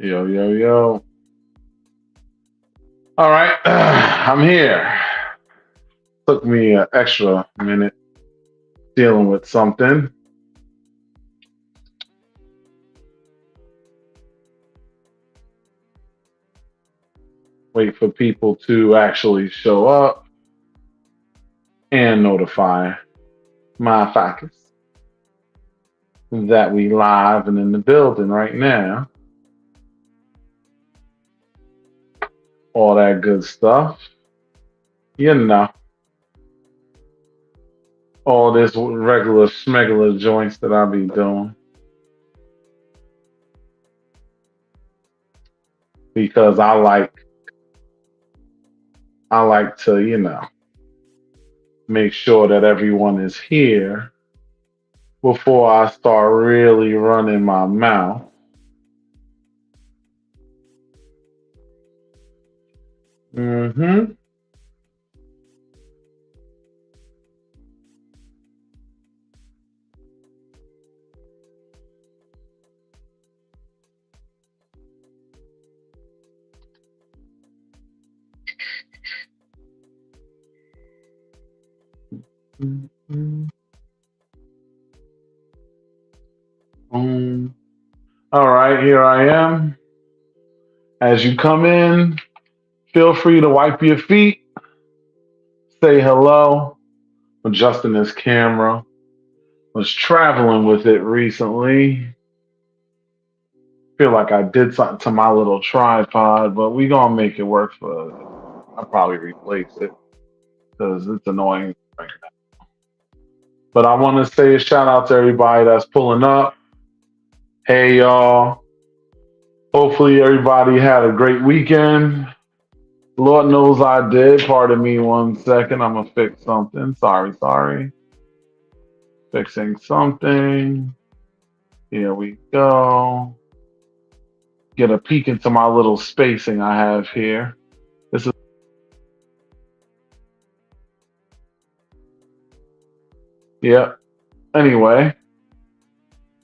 Yo, yo, yo. All right, I'm here. Took me an extra minute dealing with something. Wait for people to actually show up and notify my factors that we live and in the building right now. All that good stuff. You know, all this regular smegular joints that I be doing because I like to, make sure that everyone is here before I start really running my mouth. Mm-hmm. Mhm. All right, here I am. As you come in, feel free to wipe your feet, say hello. Adjusting this camera. Was traveling with it recently. Feel like I did something to my little tripod, but we gonna make it work for. I'll probably replace it because it's annoying right now. But I want to say a shout out to everybody that's pulling up. Hey y'all. Hopefully everybody had a great weekend. Lord knows I did. Pardon me 1 second. I'm gonna fix something. Sorry. Fixing something. Here we go. Get a peek into my little spacing I have here. This is Yep. Anyway,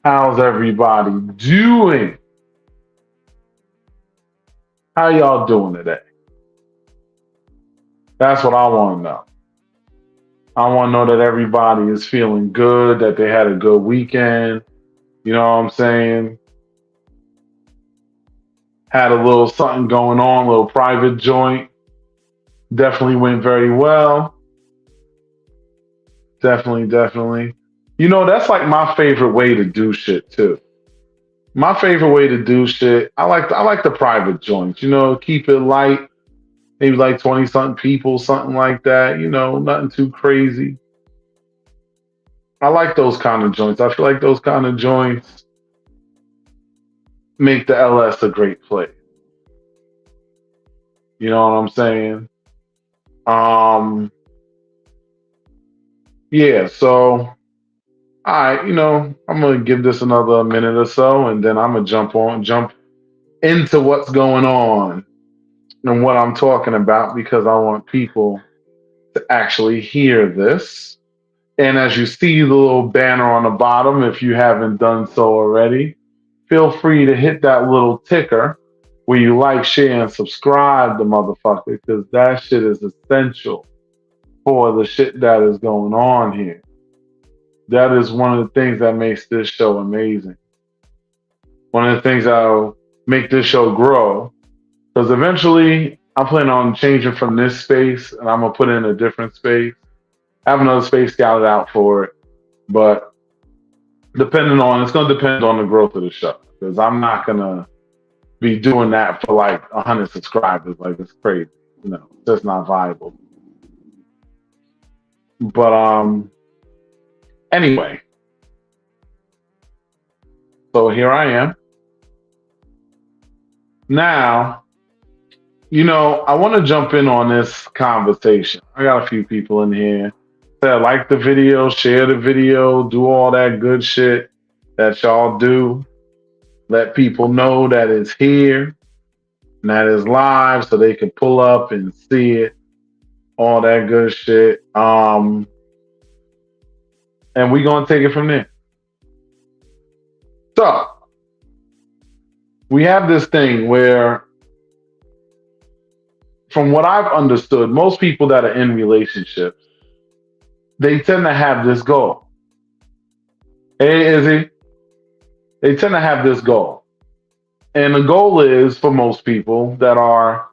how's everybody doing? How y'all doing today? That's what I want to know. I want to know that everybody is feeling good, that they had a good weekend. You know what I'm saying? Had a little something going on, a little private joint. Definitely went very well. Definitely. That's like my favorite way to do shit too. My favorite way to do shit. I like the private joints. Keep it light. Maybe like 20 something people, something like that. Nothing too crazy. I like those kind of joints. I feel like those kind of joints make the LS a great place. You know what I'm saying? Um, yeah. So, all right. I'm gonna give this another minute or so, and then I'm gonna jump into what's going on and what I'm talking about because I want people to actually hear this. And as you see the little banner on the bottom, if you haven't done so already, feel free to hit that little ticker where you like, share, and subscribe to motherfucker because that shit is essential for the shit that is going on here. That is one of the things that makes this show amazing. One of the things that'll make this show grow. Because eventually I'm planning on changing from this space and I'm gonna put in a different space. I have another space scouted out for it. But it's gonna depend on the growth of the show. Because I'm not gonna be doing that for like 100 subscribers. Like it's crazy. It's just not viable. But anyway, so here I am. Now, I want to jump in on this conversation. I got a few people in here that like the video, share the video, do all that good shit that y'all do. Let people know that it's here and that it's live so they can pull up and see it, all that good shit. And we gonna take it from there. So we have this thing where, from what I've understood, most people that are in relationships, they tend to have this goal. Hey, Izzy, they tend to have this goal. And the goal is, for most people that are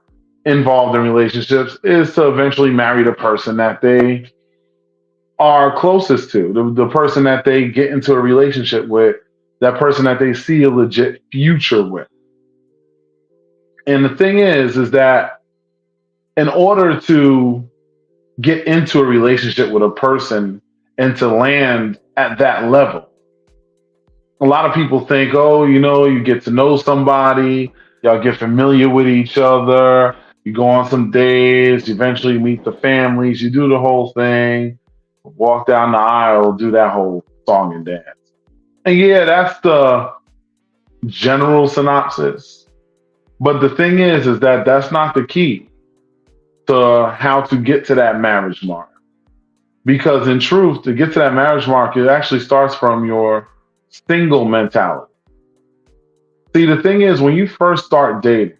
involved in relationships, is to eventually marry the person that they are closest to, the person that they get into a relationship with, that person that they see a legit future with. And the thing is that in order to get into a relationship with a person and to land at that level, a lot of people think, oh, you get to know somebody, y'all get familiar with each other, you go on some dates, you eventually meet the families, you do the whole thing, walk down the aisle, do that whole song and dance. And yeah, that's the general synopsis. But the thing is that that's not the key to how to get to that marriage mark. Because in truth, to get to that marriage mark, it actually starts from your single mentality. See, the thing is, when you first start dating,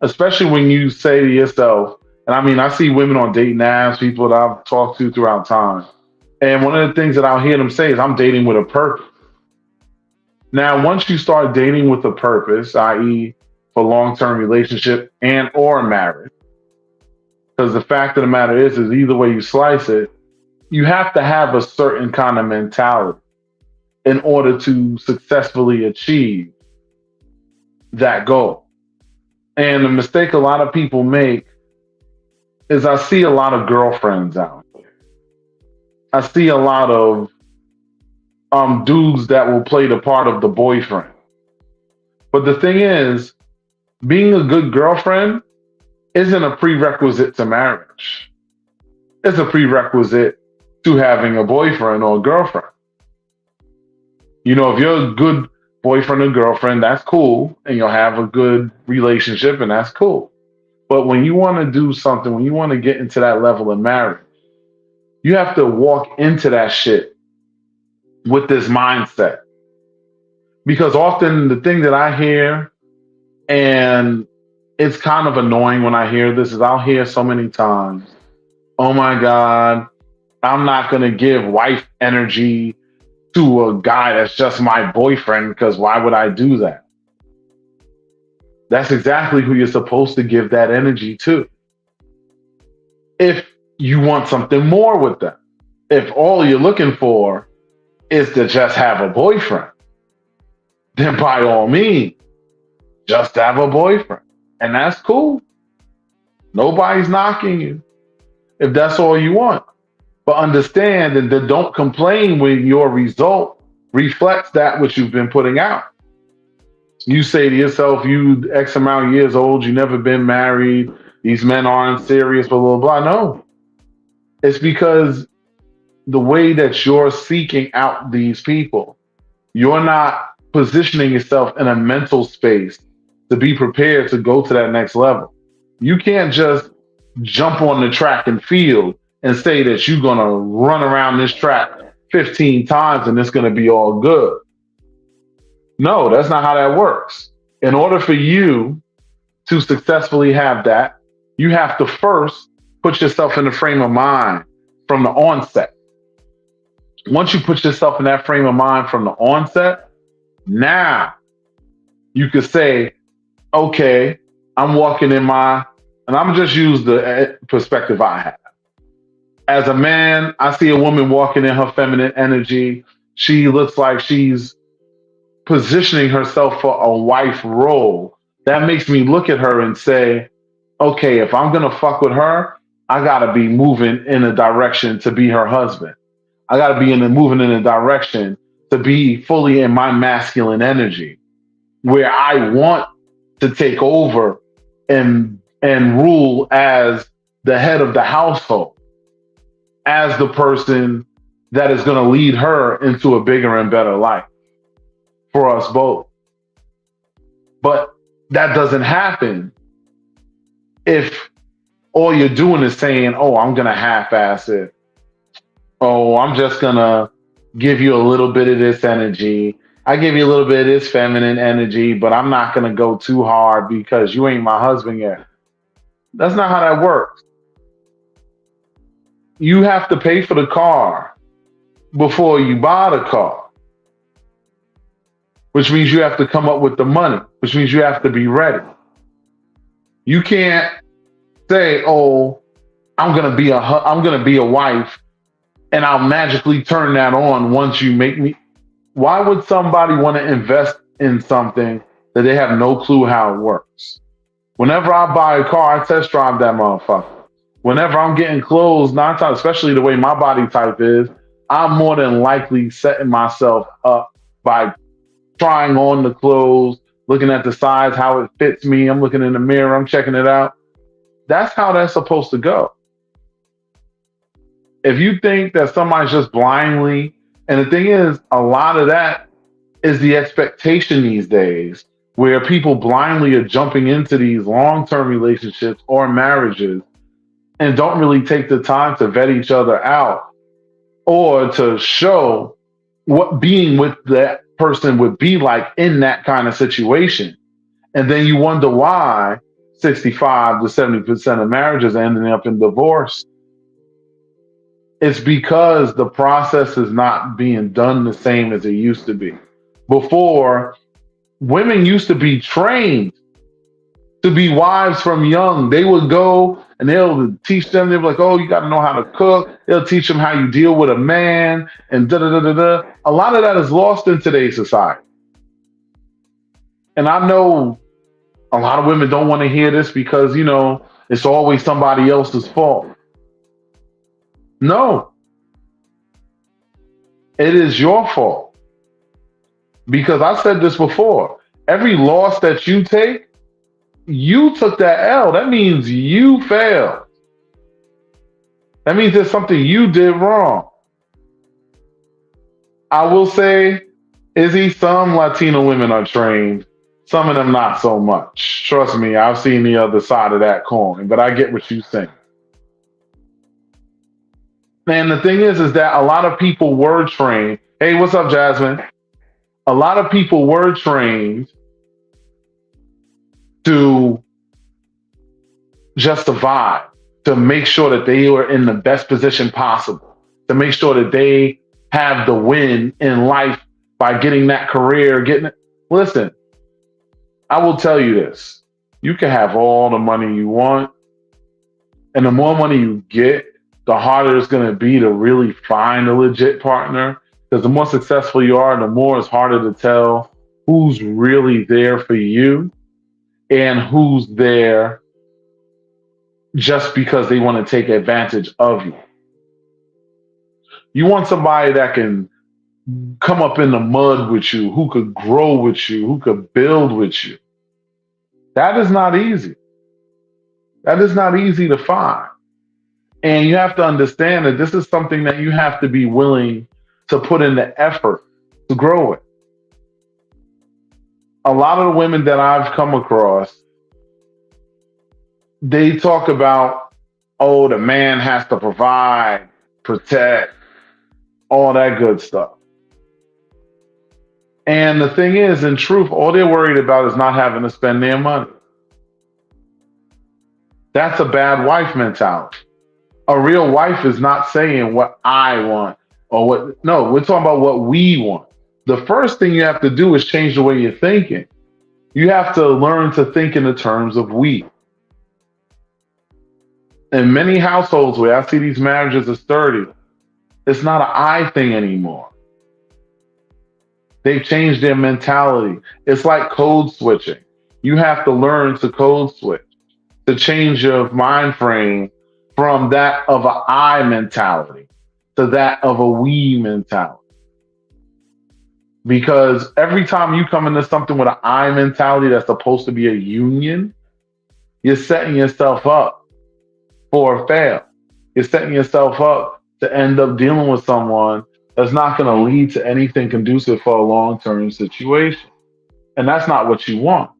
especially when you say to yourself, and I mean, I see women on dating apps, people that I've talked to throughout time. And one of the things that I'll hear them say is, I'm dating with a purpose. Now, once you start dating with a purpose, i.e., for long-term relationship and or marriage, because the fact of the matter is either way you slice it, you have to have a certain kind of mentality in order to successfully achieve that goal. And the mistake a lot of people make is, I see a lot of girlfriends out there. I see a lot of dudes that will play the part of the boyfriend. But the thing is, being a good girlfriend isn't a prerequisite to marriage. It's a prerequisite to having a boyfriend or a girlfriend. If you're a good boyfriend or girlfriend, that's cool, and you'll have a good relationship, and that's cool. But when you want to do something, when you want to get into that level of marriage, you have to walk into that shit with this mindset. Because often the thing that I hear, and it's kind of annoying when I hear this, is I'll hear so many times, oh my God, I'm not going to give wife energy to a guy that's just my boyfriend, because why would I do that? That's exactly who you're supposed to give that energy to. If you want something more with them, if all you're looking for is to just have a boyfriend, then by all means, just have a boyfriend. And that's cool. Nobody's knocking you if that's all you want. But understand and then don't complain when your result reflects that which you've been putting out. You say to yourself, you X amount of years old, you never been married, these men aren't serious, blah, blah, blah. No. It's because the way that you're seeking out these people, you're not positioning yourself in a mental space to be prepared to go to that next level. You can't just jump on the track and field and say that you're going to run around this track 15 times and it's going to be all good. No, that's not how that works. In order for you to successfully have that, you have to first put yourself in the frame of mind from the onset. Once you put yourself in that frame of mind from the onset, now you could say, okay, I'm walking in my, and I'm just use the perspective I have. As a man, I see a woman walking in her feminine energy. She looks like she's positioning herself for a wife role. That makes me look at her and say, okay, if I'm going to fuck with her, I got to be moving in a direction to be her husband. I got to be moving in a direction to be fully in my masculine energy, where I want to take over and rule as the head of the household, as the person that is going to lead her into a bigger and better life for us both. But that doesn't happen if all you're doing is saying, oh, I'm going to half-ass it. Oh, I'm just going to give you a little bit of this energy. I give you a little bit of this feminine energy, but I'm not going to go too hard because you ain't my husband yet. That's not how that works. You have to pay for the car before you buy the car, which means you have to come up with the money, which means you have to be ready. You can't say, "Oh, I'm gonna be a wife, and I'll magically turn that on once you make me." Why would somebody want to invest in something that they have no clue how it works? Whenever I buy a car, I test drive that motherfucker. Whenever I'm getting clothes, nine times, especially the way my body type is, I'm more than likely setting myself up by trying on the clothes, looking at the size, how it fits me. I'm looking in the mirror, I'm checking it out. That's how that's supposed to go. If you think that somebody's just blindly, and the thing is, a lot of that is the expectation these days, where people blindly are jumping into these long term relationships or marriages and don't really take the time to vet each other out or to show what being with that person would be like in that kind of situation. And then you wonder why 65 to 70% of marriages are ending up in divorce. It's because the process is not being done the same as it used to be. Before, women used to be trained to be wives from young. They would go and they'll teach them. They're like, "Oh, you got to know how to cook." They'll teach them how you deal with a man and da da da da da. A lot of that is lost in today's society. And I know a lot of women don't want to hear this because, it's always somebody else's fault. No, it is your fault. Because I said this before. Every loss that you took that L. That means you failed. That means there's something you did wrong. I will say, Izzy, some Latino women are trained, some of them not so much. Trust me, I've seen the other side of that coin, but I get what you're saying. And the thing is that a lot of people were trained. Hey, what's up, Jasmine? A lot of people were trained to just survive, to make sure that they were in the best position possible, to make sure that they have the win in life by getting that career, getting it. Listen, I will tell you this. You can have all the money you want, and the more money you get, the harder it's going to be to really find a legit partner. Because the more successful you are, the more it's harder to tell who's really there for you and who's there just because they want to take advantage of you. You want somebody that can come up in the mud with you, who could grow with you, who could build with you. That is not easy. That is not easy to find. And you have to understand that this is something that you have to be willing to put in the effort to grow it. A lot of the women that I've come across, they talk about, oh, the man has to provide, protect, all that good stuff. And the thing is, in truth, all they're worried about is not having to spend their money. That's a bad wife mentality. A real wife is not saying what I want or what, no, we're talking about what we want. The first thing you have to do is change the way you're thinking. You have to learn to think in the terms of we. In many households where I see these marriages are sturdy, it's not an I thing anymore. They've changed their mentality. It's like code switching. You have to learn to code switch, to change your mind frame from that of a I mentality to that of a we mentality. Because every time you come into something with an I mentality that's supposed to be a union, you're setting yourself up for a fail. You're setting yourself up to end up dealing with someone that's not going to lead to anything conducive for a long-term situation. And that's not what you want.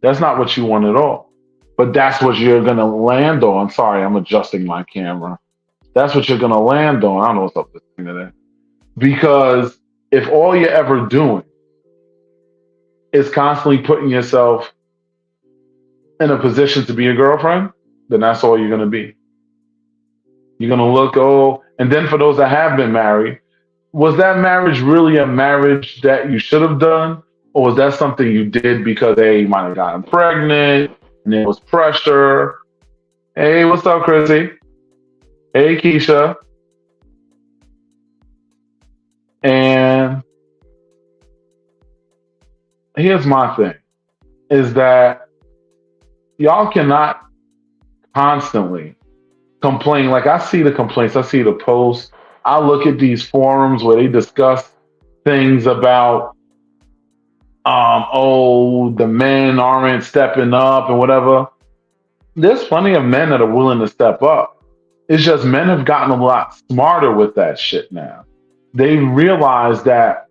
That's not what you want at all. But that's what you're going to land on. Sorry, I'm adjusting my camera. That's what you're going to land on. I don't know what's up with this thing today. Because If all you're ever doing is constantly putting yourself in a position to be a girlfriend, then that's all you're going to be. You're going to look, oh, and then for those that have been married, was that marriage really a marriage that you should have done? Or was that something you did because, hey, you might have gotten pregnant and there was pressure? Hey, what's up, Chrissy? Hey, Keisha. And here's my thing is that y'all cannot constantly complain. Like I see the complaints, I see the posts, I look at these forums where they discuss things about oh, the men aren't stepping up and whatever. There's plenty of men that are willing to step up. It's just men have gotten a lot smarter with that shit now. They realize that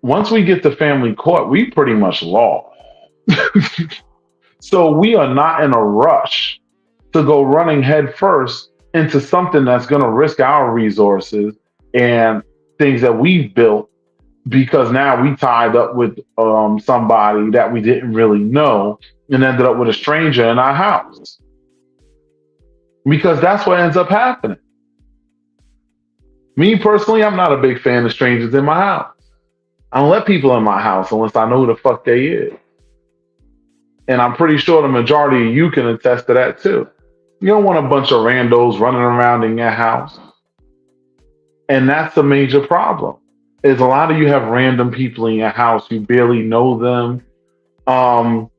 once we get to family court, we pretty much lost. So we are not in a rush to go running head first into something that's going to risk our resources and things that we've built because now we tied up with somebody that we didn't really know and ended up with a stranger in our house. Because that's what ends up happening. Me personally, I'm not a big fan of strangers in my house. I don't let people in my house unless I know who the fuck they is. And I'm pretty sure the majority of you can attest to that too. You don't want a bunch of randos running around in your house. And that's a major problem. Is a lot of you have random people in your house. You barely know them. Some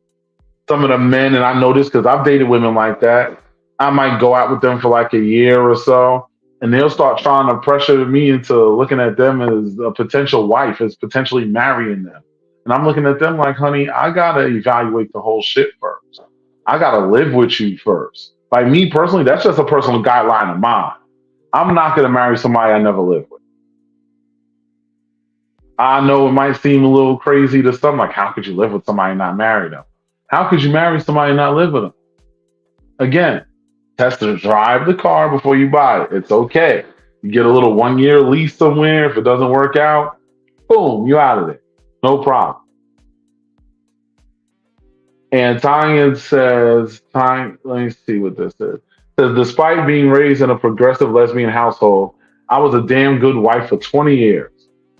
of the men, and I know this because I've dated women like that. I might go out with them for like a year or so, and they'll start trying to pressure me into looking at them as a potential wife, as potentially marrying them. And I'm looking at them like, honey, I gotta evaluate the whole shit first. I gotta live with you first. Like me personally, that's just a personal guideline of mine. I'm not gonna marry somebody I never lived with. I know it might seem a little crazy to some, like, how could you live with somebody and not marry them? How could you marry somebody and not live with them? Again, test to drive the car before you buy it. It's okay. You get a little 1 year lease somewhere. If it doesn't work out, boom, you out of there. No problem. And Tanya says, let me see what this is. Says, despite being raised in a progressive lesbian household, I was a damn good wife for 20 years.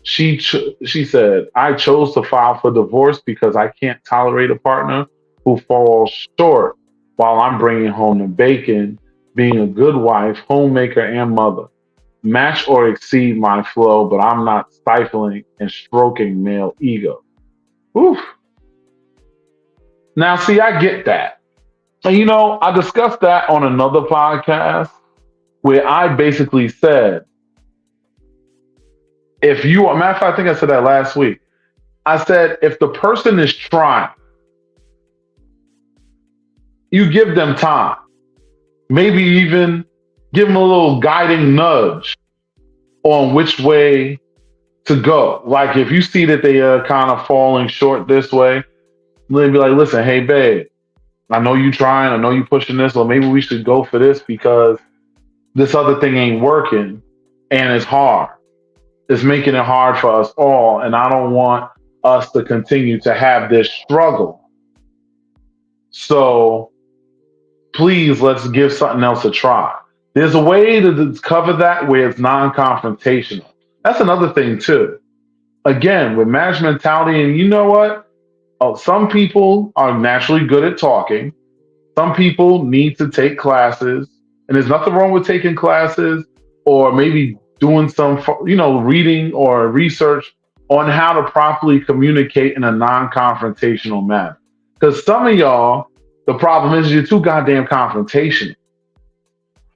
She said, I chose to file for divorce because I can't tolerate a partner who falls short while I'm bringing home the bacon, being a good wife, homemaker, and mother. Match or exceed my flow, but I'm not stifling and stroking male ego. Oof. Now, see, I get that. And I discussed that on another podcast where I basically said, if you, matter of fact, I think I said that last week. I said, if the person is trying, you give them time. Maybe even give them a little guiding nudge on which way to go. Like if you see that they are kind of falling short this way, then be like, listen, hey, babe, I know you trying. I know you pushing this. Or maybe we should go for this because this other thing ain't working and it's hard. It's making it hard for us all. And I don't want us to continue to have this struggle. So please, let's give something else a try. There's a way to cover that where it's non-confrontational. That's another thing too. Again, with match mentality, and you know what? Some people are naturally good at talking. Some people need to take classes, and there's nothing wrong with taking classes or maybe doing some, reading or research on how to properly communicate in a non-confrontational manner. Because some of y'all, the problem is you're too goddamn confrontational.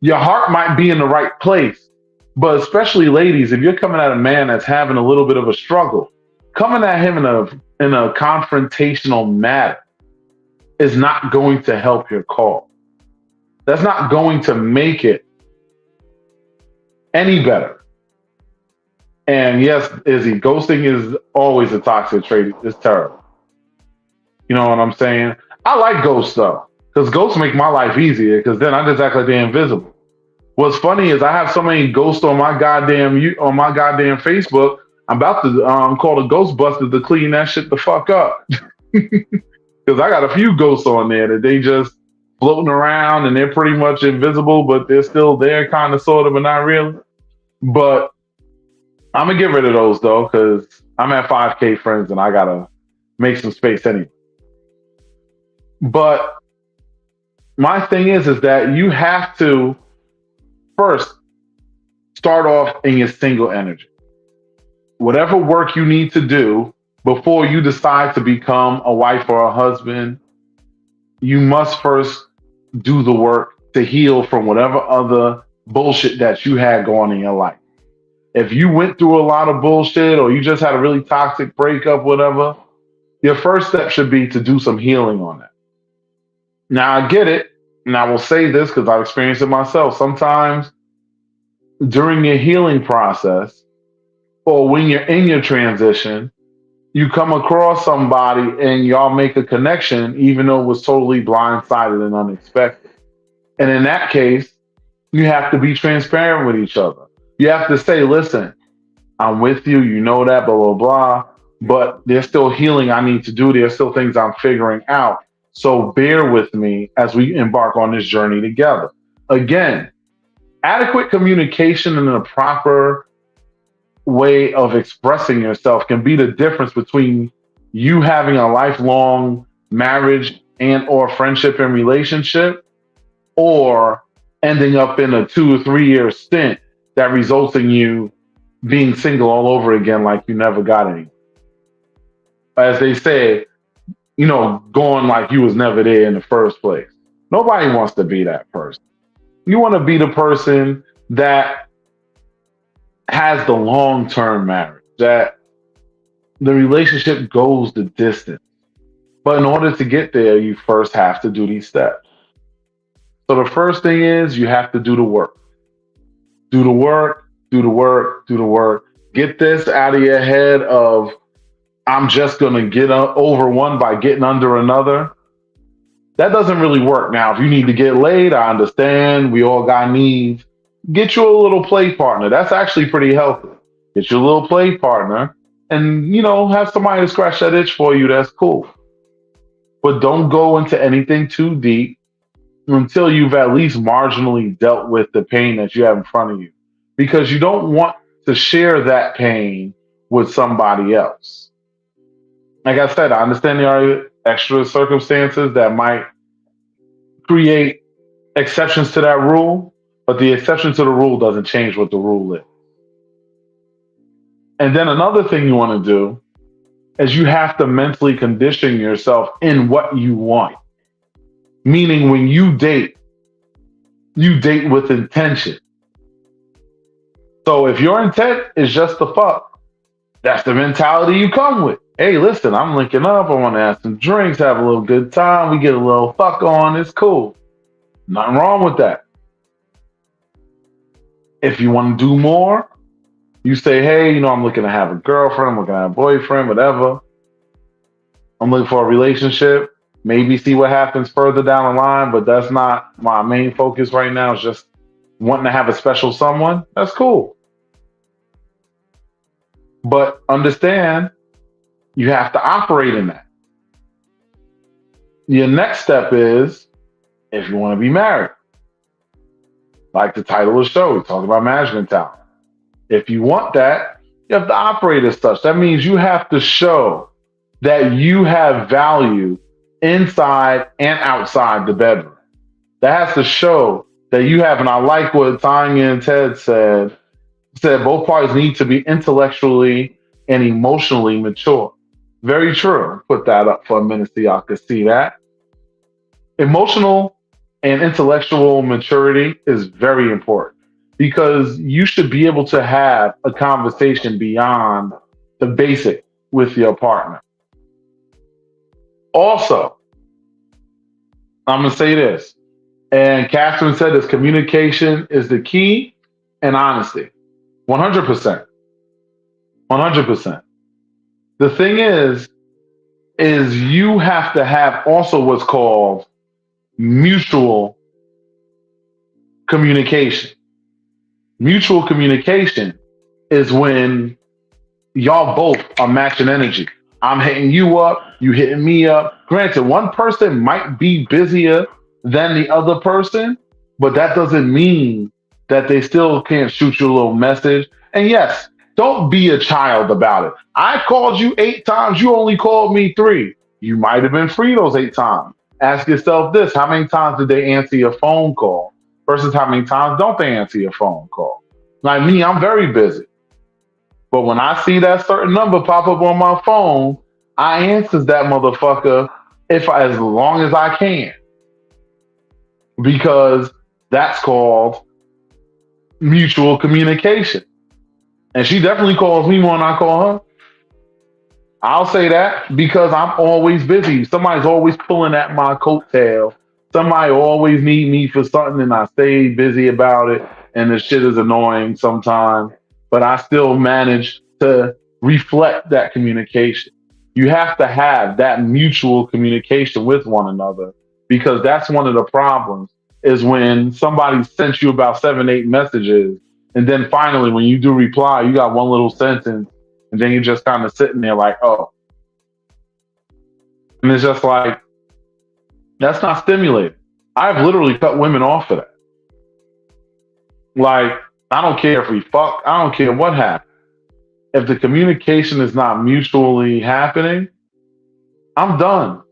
Your heart might be in the right place, but especially ladies, if you're coming at a man that's having a little bit of a struggle, coming at him in a confrontational manner is not going to help your cause. That's not going to make it any better. And yes, Izzy, ghosting is always a toxic trait. It's terrible. You know what I'm saying? I like ghosts though, because ghosts make my life easier. Because then I just act like they're invisible. What's funny is I have so many ghosts on my goddamn Facebook. I'm about to call the Ghostbusters to clean that shit the fuck up. Because I got a few ghosts on there that they just floating around and they're pretty much invisible, but they're still there, kind of, sort of, but not really. But I'm gonna get rid of those though, because I'm at 5K friends and I gotta make some space anyway. But my thing is that you have to first start off in your single energy. Whatever work you need to do before you decide to become a wife or a husband, you must first do the work to heal from whatever other bullshit that you had going in your life. If you went through a lot of bullshit or you just had a really toxic breakup, whatever, your first step should be to do some healing on that. Now, I get it, and I will say this because I've experienced it myself. Sometimes during your healing process or when you're in your transition, you come across somebody and y'all make a connection, even though it was totally blindsided and unexpected. And in that case, you have to be transparent with each other. You have to say, listen, I'm with you, you know that, blah, blah, blah. But there's still healing I need to do. There's still things I'm figuring out. So bear with me as we embark on this journey together. Again, adequate communication and a proper way of expressing yourself can be the difference between you having a lifelong marriage and or friendship and relationship, or ending up in a 2 or 3 year stint that results in you being single all over again like you never got any. As they say, going like you was never there in the first place. Nobody wants to be that person. You want to be the person that has the long-term marriage, that the relationship goes the distance. But in order to get there, you first have to do these steps. So the first thing is you have to do the work. Do the work, do the work, do the work. Get this out of your head of, I'm just going to get over one by getting under another. That doesn't really work. Now, if you need to get laid, I understand. We all got needs. Get you a little play partner. That's actually pretty healthy. Get you a little play partner and, have somebody to scratch that itch for you. That's cool. But don't go into anything too deep until you've at least marginally dealt with the pain that you have in front of you. Because you don't want to share that pain with somebody else. Like I said, I understand there are extra circumstances that might create exceptions to that rule, but the exception to the rule doesn't change what the rule is. And then another thing you want to do is you have to mentally condition yourself in what you want. Meaning when you date with intention. So if your intent is just to fuck, that's the mentality you come with. Hey, listen, I'm linking up. I want to have some drinks, have a little good time. We get a little fuck on. It's cool. Nothing wrong with that. If you want to do more, you say, hey, I'm looking to have a girlfriend. I'm looking to have a boyfriend, whatever. I'm looking for a relationship. Maybe see what happens further down the line, but that's not my main focus right now. It's just wanting to have a special someone. That's cool. But understand, you have to operate in that. Your next step is if you want to be married. Like the title of the show, we talk about management talent. If you want that, you have to operate as such. That means you have to show that you have value inside and outside the bedroom. That has to show that you have, and I like what Tanya and Ted said both parties need to be intellectually and emotionally mature. Very true. Put that up for a minute so y'all can see that. Emotional and intellectual maturity is very important because you should be able to have a conversation beyond the basic with your partner. Also, I'm going to say this, and Catherine said this, communication is the key and honesty. 100%. 100%. The thing is you have to have also what's called mutual communication. Mutual communication is when y'all both are matching energy. I'm hitting you up, you hitting me up. Granted, one person might be busier than the other person, but that doesn't mean that they still can't shoot you a little message. And yes, don't be a child about it. I called you 8 times, you only called me three. You might have been free those 8 times. Ask yourself this: how many times did they answer your phone call versus how many times don't they answer your phone call? Like me, I'm very busy. But when I see that certain number pop up on my phone, I answers that motherfucker as long as I can, because that's called mutual communication. And she definitely calls me more than I call her. I'll say that because I'm always busy. Somebody's always pulling at my coattail. Somebody always need me for something, and I stay busy about it. And the shit is annoying sometimes, but I still manage to reflect that communication. You have to have that mutual communication with one another, because that's one of the problems. Is when somebody sends you about 7, 8 messages, and then finally, when you do reply, you got one little sentence, and then you're just kind of sitting there like, oh, and it's just like, that's not stimulating. I've literally cut women off for that. Like, I don't care if we fuck, I don't care what happened. If the communication is not mutually happening, I'm done.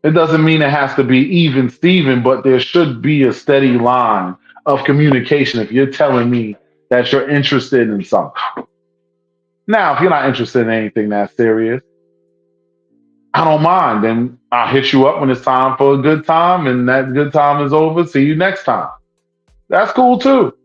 It doesn't mean it has to be even Steven, but there should be a steady line of communication if you're telling me that you're interested in something. Now, if you're not interested in anything that serious, I don't mind. Then I'll hit you up when it's time for a good time, and that good time is over. See you next time. That's cool too.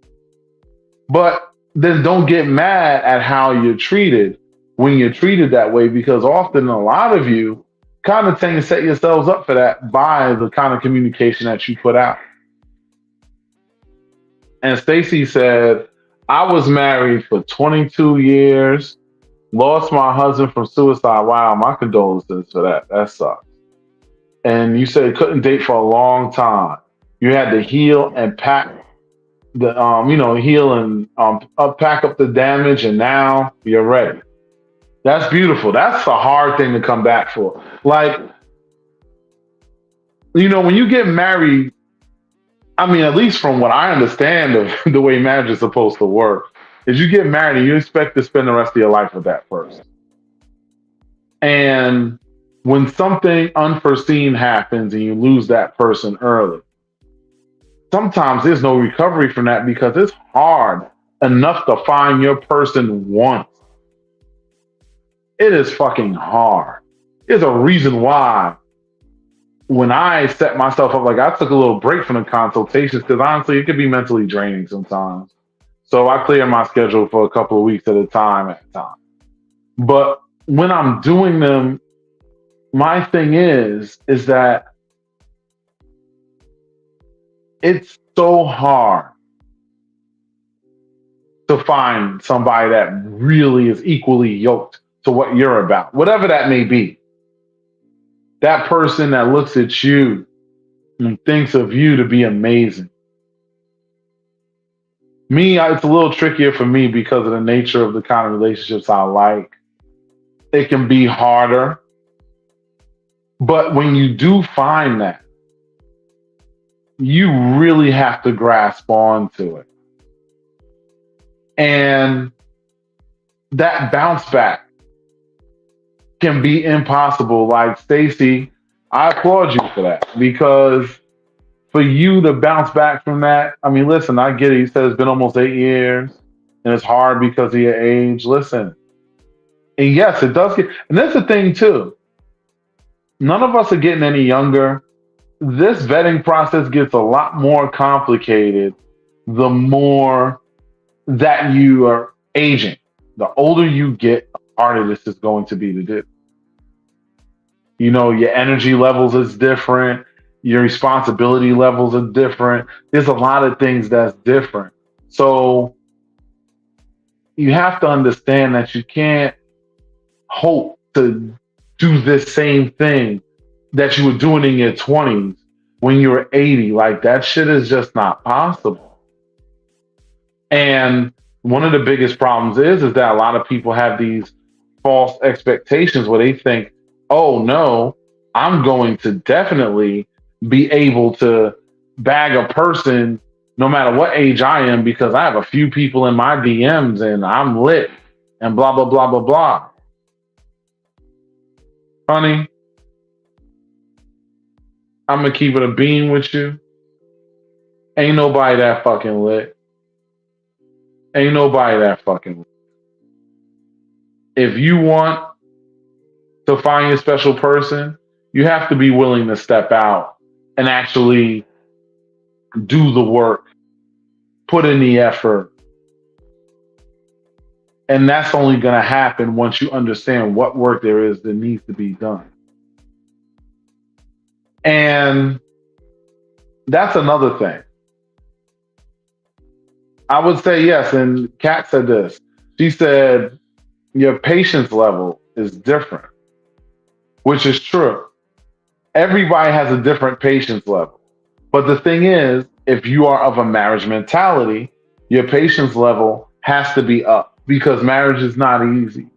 But then don't get mad at how you're treated when you're treated that way, because often a lot of you kind of tend to set yourselves up for that by the kind of communication that you put out. And Stacy said, I was married for 22 years, lost my husband from suicide. Wow, my condolences for that. That sucks. And you said couldn't date for a long time. You had to heal and pack the heal and pack up the damage, and now you're ready. That's beautiful. That's a hard thing to come back for. Like, when you get married, I mean, at least from what I understand of the way marriage is supposed to work, is you get married and you expect to spend the rest of your life with that person. And when something unforeseen happens and you lose that person early, sometimes there's no recovery from that, because it's hard enough to find your person once. It is fucking hard. There's a reason why when I set myself up, like, I took a little break from the consultations, because honestly, it could be mentally draining sometimes. So I clear my schedule for a couple of weeks at a time. But when I'm doing them, my thing is that it's so hard to find somebody that really is equally yoked to what you're about, whatever that may be. That person that looks at you and thinks of you to be amazing. It's a little trickier for me because of the nature of the kind of relationships I like. It can be harder. But when you do find that, you really have to grasp onto it. And that bounce back can be impossible. Like, Stacy, I applaud you for that, because for you to bounce back from that, I mean, listen, I get it. You said it's been almost 8 years and it's hard because of your age. Listen, and yes, it does and that's the thing too. None of us are getting any younger. This vetting process gets a lot more complicated the more that you are aging. The older you get, the harder this is going to be to do. Your energy levels is different. Your responsibility levels are different. There's a lot of things that's different. So you have to understand that you can't hope to do this same thing that you were doing in your 20s when you were 80. Like, that shit is just not possible. And One of the biggest problems is that a lot of people have these false expectations where they think, oh no, I'm going to definitely be able to bag a person no matter what age I am because I have a few people in my DMs and I'm lit and blah blah blah blah blah. Honey, I'm gonna keep it a bean with you. Ain't nobody that fucking lit. Ain't nobody that fucking lit. If you want to find your special person, you have to be willing to step out and actually do the work, put in the effort. And that's only going to happen once you understand what work there is that needs to be done. And that's another thing. I would say yes. And Kat said this. She said, your patience level is different, which is true. Everybody has a different patience level. But the thing is, if you are of a marriage mentality, your patience level has to be up because marriage is not easy.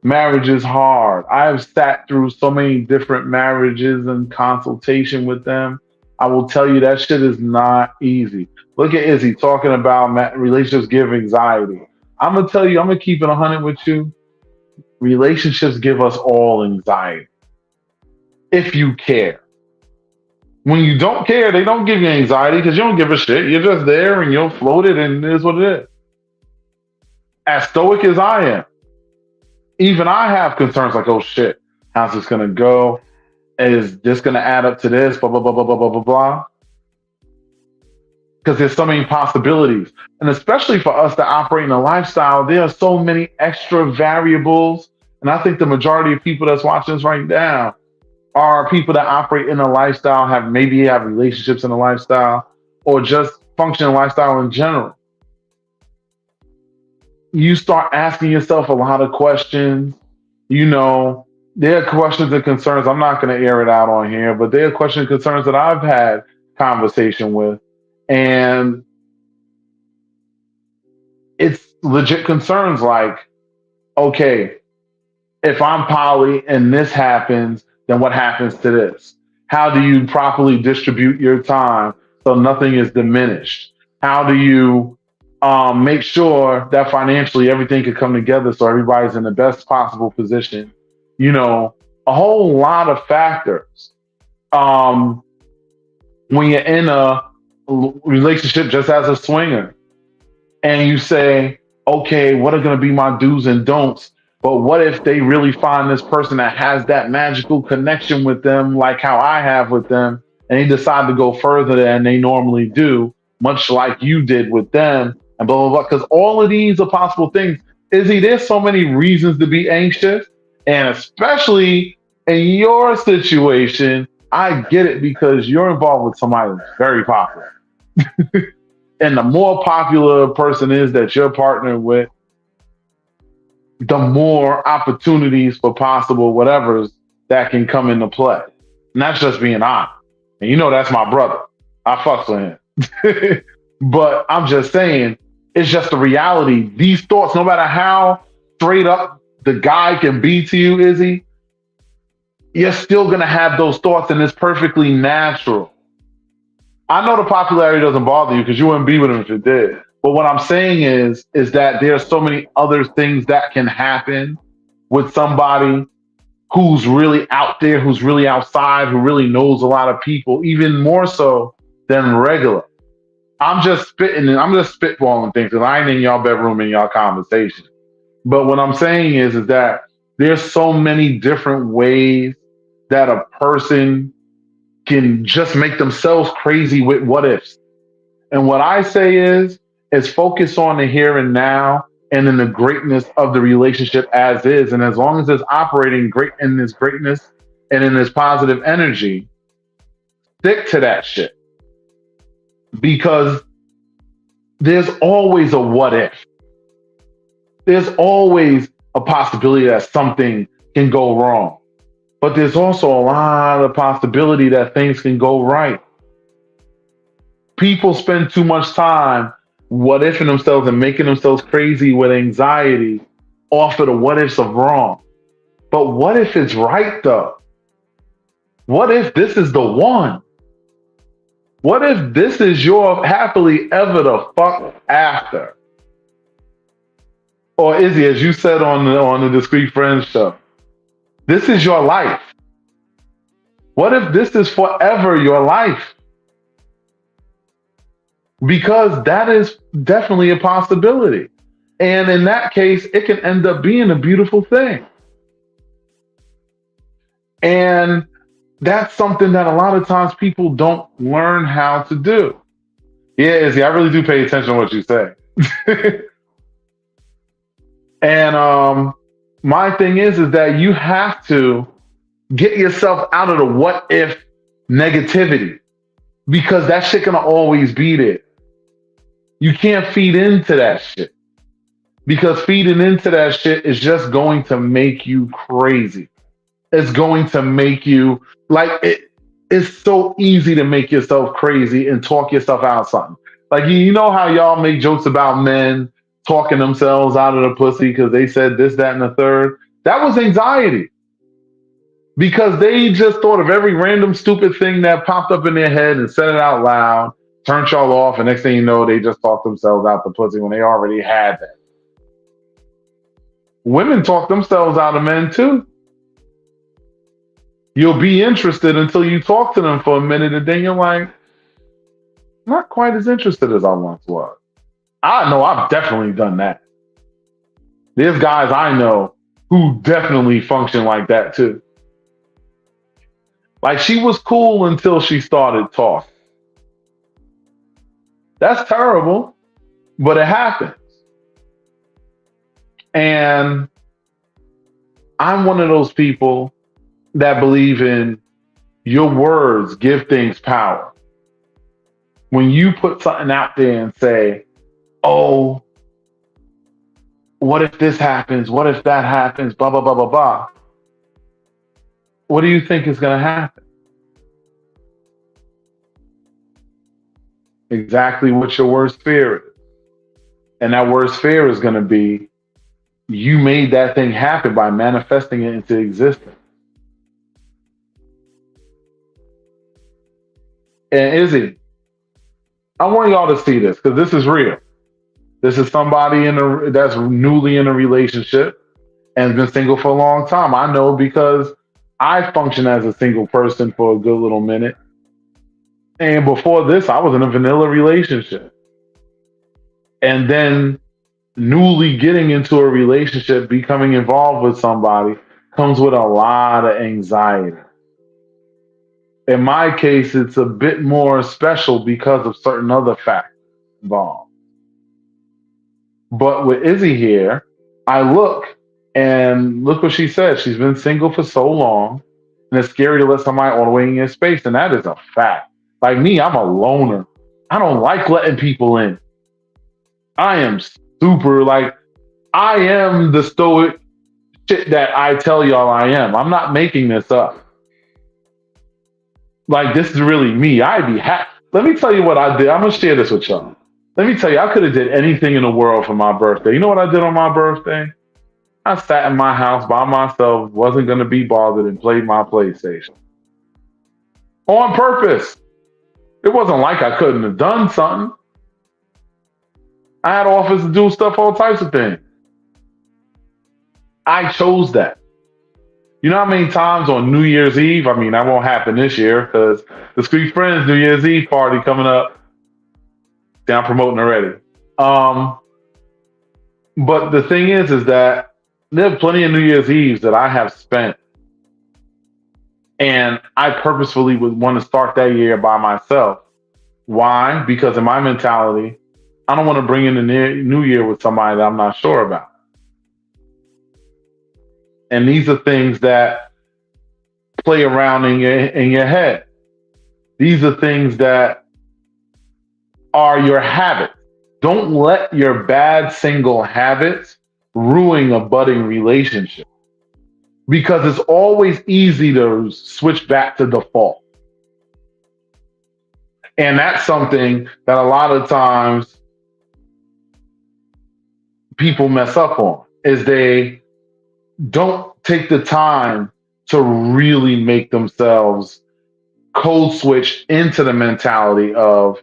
Marriage is hard. I've sat through so many different marriages and consultation with them. I will tell you that shit is not easy. Look at Izzy talking about relationships give anxiety. I'm gonna tell you, I'm gonna keep it 100 with you. Relationships give us all anxiety if you care. When you don't care, they don't give you anxiety because you don't give a shit. You're just there and you'll float it and it is what it is. As stoic as I am, even I have concerns like, oh shit, how's this gonna go? Is this gonna add up to this? Blah blah blah blah blah blah blah blah. Because there's so many possibilities. And especially for us to operate in a lifestyle, there are so many extra variables. And I think the majority of people that's watching this right now are people that operate in a lifestyle, have relationships in a lifestyle, or just function in lifestyle in general. You start asking yourself a lot of questions. You know, there are questions and concerns. I'm not going to air it out on here, but there are questions and concerns that I've had conversation with. And it's legit concerns like, okay, if I'm poly and this happens, then what happens to this? How do you properly distribute your time so nothing is diminished? How do you make sure that financially everything could come together so everybody's in the best possible position? You know, a whole lot of factors. Um, when you're in a relationship just as a swinger, and you say, okay, what are going to be my do's and don'ts? But what if they really find this person that has that magical connection with them, like how I have with them, and they decide to go further than they normally do, much like you did with them, and blah, blah, blah. Because all of these are possible things. Izzy, there's so many reasons to be anxious. And especially in your situation, I get it because you're involved with somebody that's very popular. And the more popular a person is that you're partnered with, the more opportunities for possible whatevers that can come into play. And that's just being honest. And you know that's my brother. I fucks with him. But I'm just saying, it's just a reality. These thoughts, no matter how straight up the guy can be to you, Izzy, you're still gonna have those thoughts, and it's perfectly natural. I know the popularity doesn't bother you because you wouldn't be with him if it did. But what I'm saying is that there are so many other things that can happen with somebody who's really out there, who's really outside, who really knows a lot of people, even more so than regular. I'm just spitting and I'm just spitballing things because I ain't in y'all bedroom in y'all conversation. But what I'm saying is that there's so many different ways that a person can just make themselves crazy with what ifs. And what I say is focus on the here and now and in the greatness of the relationship as is. And as long as it's operating great in this greatness and in this positive energy, stick to that shit. Because there's always a what if. There's always a possibility that something can go wrong. But there's also a lot of possibility that things can go right. People spend too much time what ifing themselves and making themselves crazy with anxiety off of the what ifs of wrong. But what if it's right though? What if this is the one? What if this is your happily ever the fuck after? Or Izzy, as you said on the Discreet Friends show, this is your life. What if this is forever your life? Because that is definitely a possibility. And in that case, it can end up being a beautiful thing. And that's something that a lot of times people don't learn how to do. Yeah, Izzy, I really do pay attention to what you say. And my thing is that you have to get yourself out of the what if negativity, because that shit gonna always be there. You can't feed into that shit, because feeding into that shit is just going to make you crazy. It's going to make you like it. It's so easy to make yourself crazy and talk yourself out of something. Like you know how y'all make jokes about men talking themselves out of the pussy because they said this, that, and the third. That was anxiety, because they just thought of every random stupid thing that popped up in their head and said it out loud, turned y'all off, and next thing you know, they just talked themselves out the pussy when they already had that. Women talk themselves out of men too. You'll be interested until you talk to them for a minute, and then you're like, not quite as interested as I once was. I know I've definitely done that. There's guys I know who definitely function like that too. Like she was cool until she started talking. That's terrible, but it happens. And I'm one of those people that believe in your words give things power. When you put something out there and say, oh, what if this happens? What if that happens? Blah, blah, blah, blah, blah. What do you think is going to happen? Exactly what your worst fear is. And that worst fear is going to be you made that thing happen by manifesting it into existence. And Izzy, I want y'all to see this because this is real. This is somebody that's newly in a relationship and been single for a long time. I know because I functioned as a single person for a good little minute. And before this, I was in a vanilla relationship. And then newly getting into a relationship, becoming involved with somebody comes with a lot of anxiety. In my case, it's a bit more special because of certain other factors involved. But with Izzy here, I look and look what she said. She's been single for so long, and it's scary to let somebody all the way in your space. And that is a fact. Like me, I'm a loner. I don't like letting people in. I am super like, I am the stoic shit that I tell y'all I am. I'm not making this up. Like, this is really me. I'd be happy. Let me tell you what I did. I'm going to share this with y'all. Let me tell you, I could have did anything in the world for my birthday. You know what I did on my birthday? I sat in my house by myself, wasn't going to be bothered, and played my PlayStation. On purpose. It wasn't like I couldn't have done something. I had offers to do stuff, all types of things. I chose that. You know how many times on New Year's Eve, I mean, that won't happen this year because the Street Friends New Year's Eve party coming up. See, I'm promoting already. But the thing is that there are plenty of New Year's Eves that I have spent. And I purposefully would want to start that year by myself. Why? Because in my mentality, I don't want to bring in the new year with somebody that I'm not sure about. And these are things that play around in your head. These are things that are your habits. Don't let your bad single habits ruin a budding relationship, because it's always easy to switch back to default. And that's something that a lot of times people mess up on is they don't take the time to really make themselves code switch into the mentality of,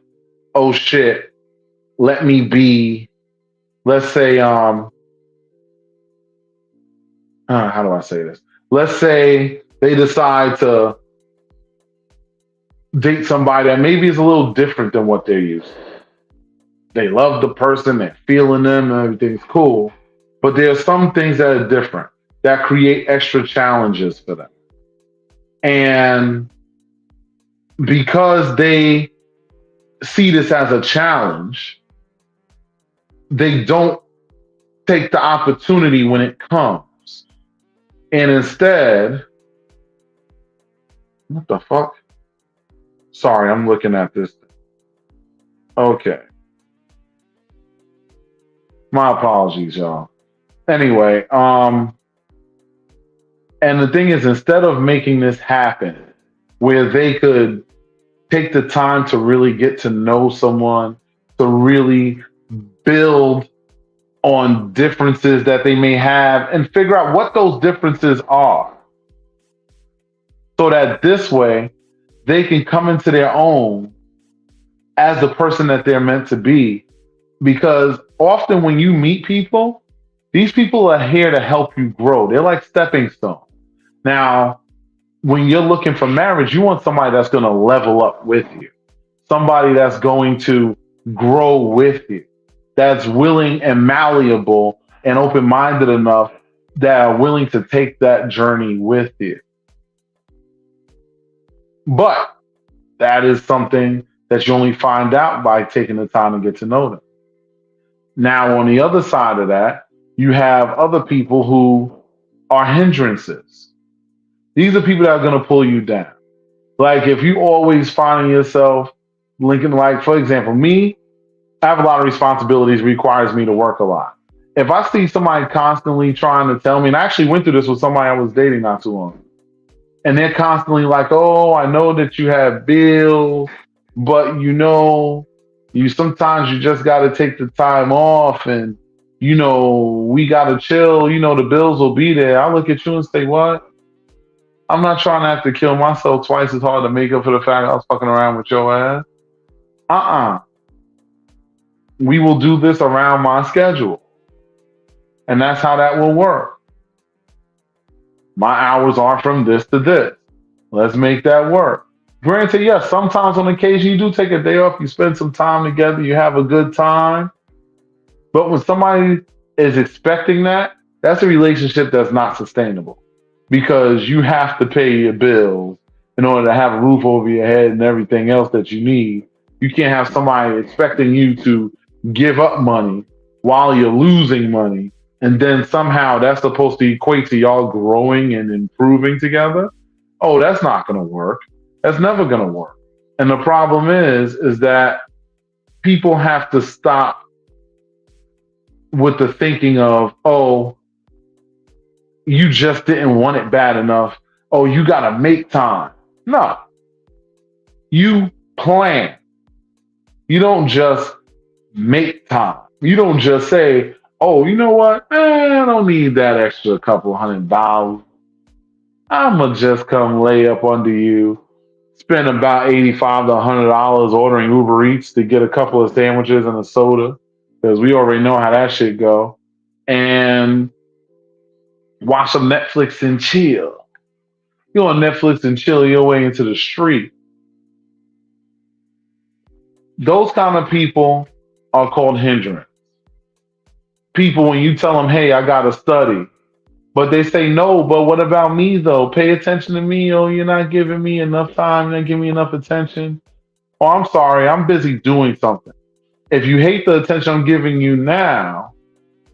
oh shit, let me be, let's say, how do I say this? Let's say they decide to date somebody that maybe is a little different than what they're used to. They love the person, they're feeling them, and everything's cool. But there are some things that are different that create extra challenges for them. And because they see this as a challenge, they don't take the opportunity when it comes. And instead, what the fuck? Sorry, I'm looking at this. Okay. My apologies, y'all. Anyway, and the thing is, instead of making this happen, where they could take the time to really get to know someone, to really build on differences that they may have and figure out what those differences are. So that this way they can come into their own as the person that they're meant to be. Because often when you meet people, these people are here to help you grow. They're like stepping stones. Now, when you're looking for marriage, you want somebody that's going to level up with you, somebody that's going to grow with you, that's willing and malleable and open minded enough that are willing to take that journey with you. But that is something that you only find out by taking the time to get to know them. Now, on the other side of that, you have other people who are hindrances. These are people that are going to pull you down. Like if you always finding yourself linking, like for example, me, I have a lot of responsibilities, requires me to work a lot. If I see somebody constantly trying to tell me, and I actually went through this with somebody I was dating not too long, and they're constantly like, "Oh, I know that you have bills, but you sometimes you just got to take the time off, and we got to chill. The bills will be there." I look at you and say, "What? I'm not trying to have to kill myself twice as hard to make up for the fact I was fucking around with your ass. Uh-uh. We will do this around my schedule, and that's how that will work. My hours are from this to this. Let's make that work." Granted, yes, sometimes on occasion you do take a day off, you spend some time together, you have a good time. But when somebody is expecting that, that's a relationship that's not sustainable because you have to pay your bills in order to have a roof over your head and everything else that you need. You can't have somebody expecting you to give up money while you're losing money. And then somehow that's supposed to equate to y'all growing and improving together. Oh, that's not going to work. That's never going to work. And the problem is that people have to stop with the thinking of, oh, you just didn't want it bad enough. Oh, you got to make time. No, you plan. You don't just make time. You don't just say, oh, you know what? I don't need that extra couple $100. I'm going to just come lay up under you, spend about $85 to $100 ordering Uber Eats to get a couple of sandwiches and a soda, because we already know how that shit go, and watch some Netflix and chill. You on Netflix and chill your way into the street. Those kind of people are called hindrance. People, when you tell them, hey, I got to study, but they say, no, but what about me though? Pay attention to me. Oh, you're not giving me enough time. You're not giving me enough attention. Oh, I'm sorry. I'm busy doing something. If you hate the attention I'm giving you now,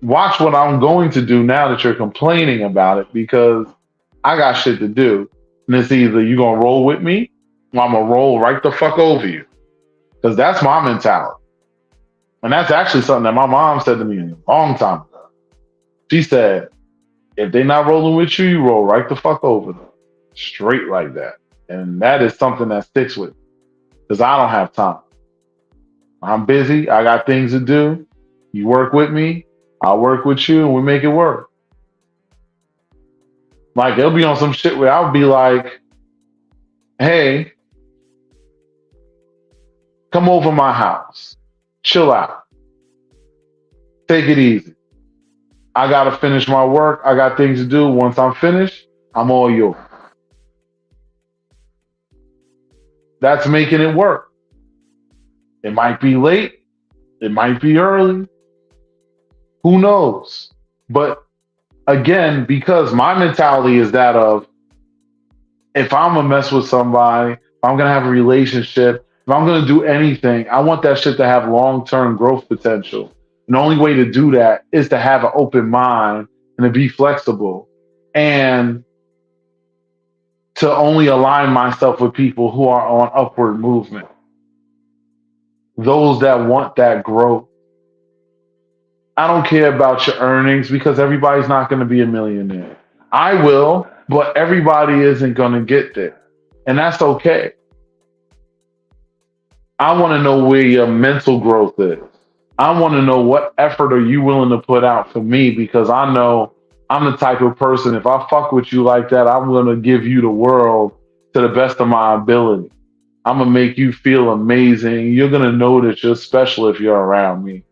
watch what I'm going to do now that you're complaining about it, because I got shit to do. And it's either you going to roll with me or I'm going to roll right the fuck over you. Because that's my mentality. And that's actually something that my mom said to me a long time ago. She said, if they're not rolling with you, you roll right the fuck over them. Straight like that. And that is something that sticks with me. Because I don't have time. I'm busy. I got things to do. You work with me. I'll work with you and we make it work. Like it'll be on some shit where I'll be like, hey, come over my house. Chill out. Take it easy. I gotta finish my work. I got things to do. Once I'm finished, I'm all yours. That's making it work. It might be late. It might be early. Who knows? But again, because my mentality is that of if I'm gonna mess with somebody, if I'm gonna have a relationship, if I'm gonna do anything, I want that shit to have long term growth potential. And the only way to do that is to have an open mind and to be flexible and to only align myself with people who are on upward movement, those that want that growth. I don't care about your earnings because everybody's not going to be a millionaire. I will, but everybody isn't going to get there. And that's okay. I want to know where your mental growth is. I want to know what effort are you willing to put out for me because I know I'm the type of person, if I fuck with you like that, I'm going to give you the world to the best of my ability. I'm going to make you feel amazing. You're going to know that you're special if you're around me.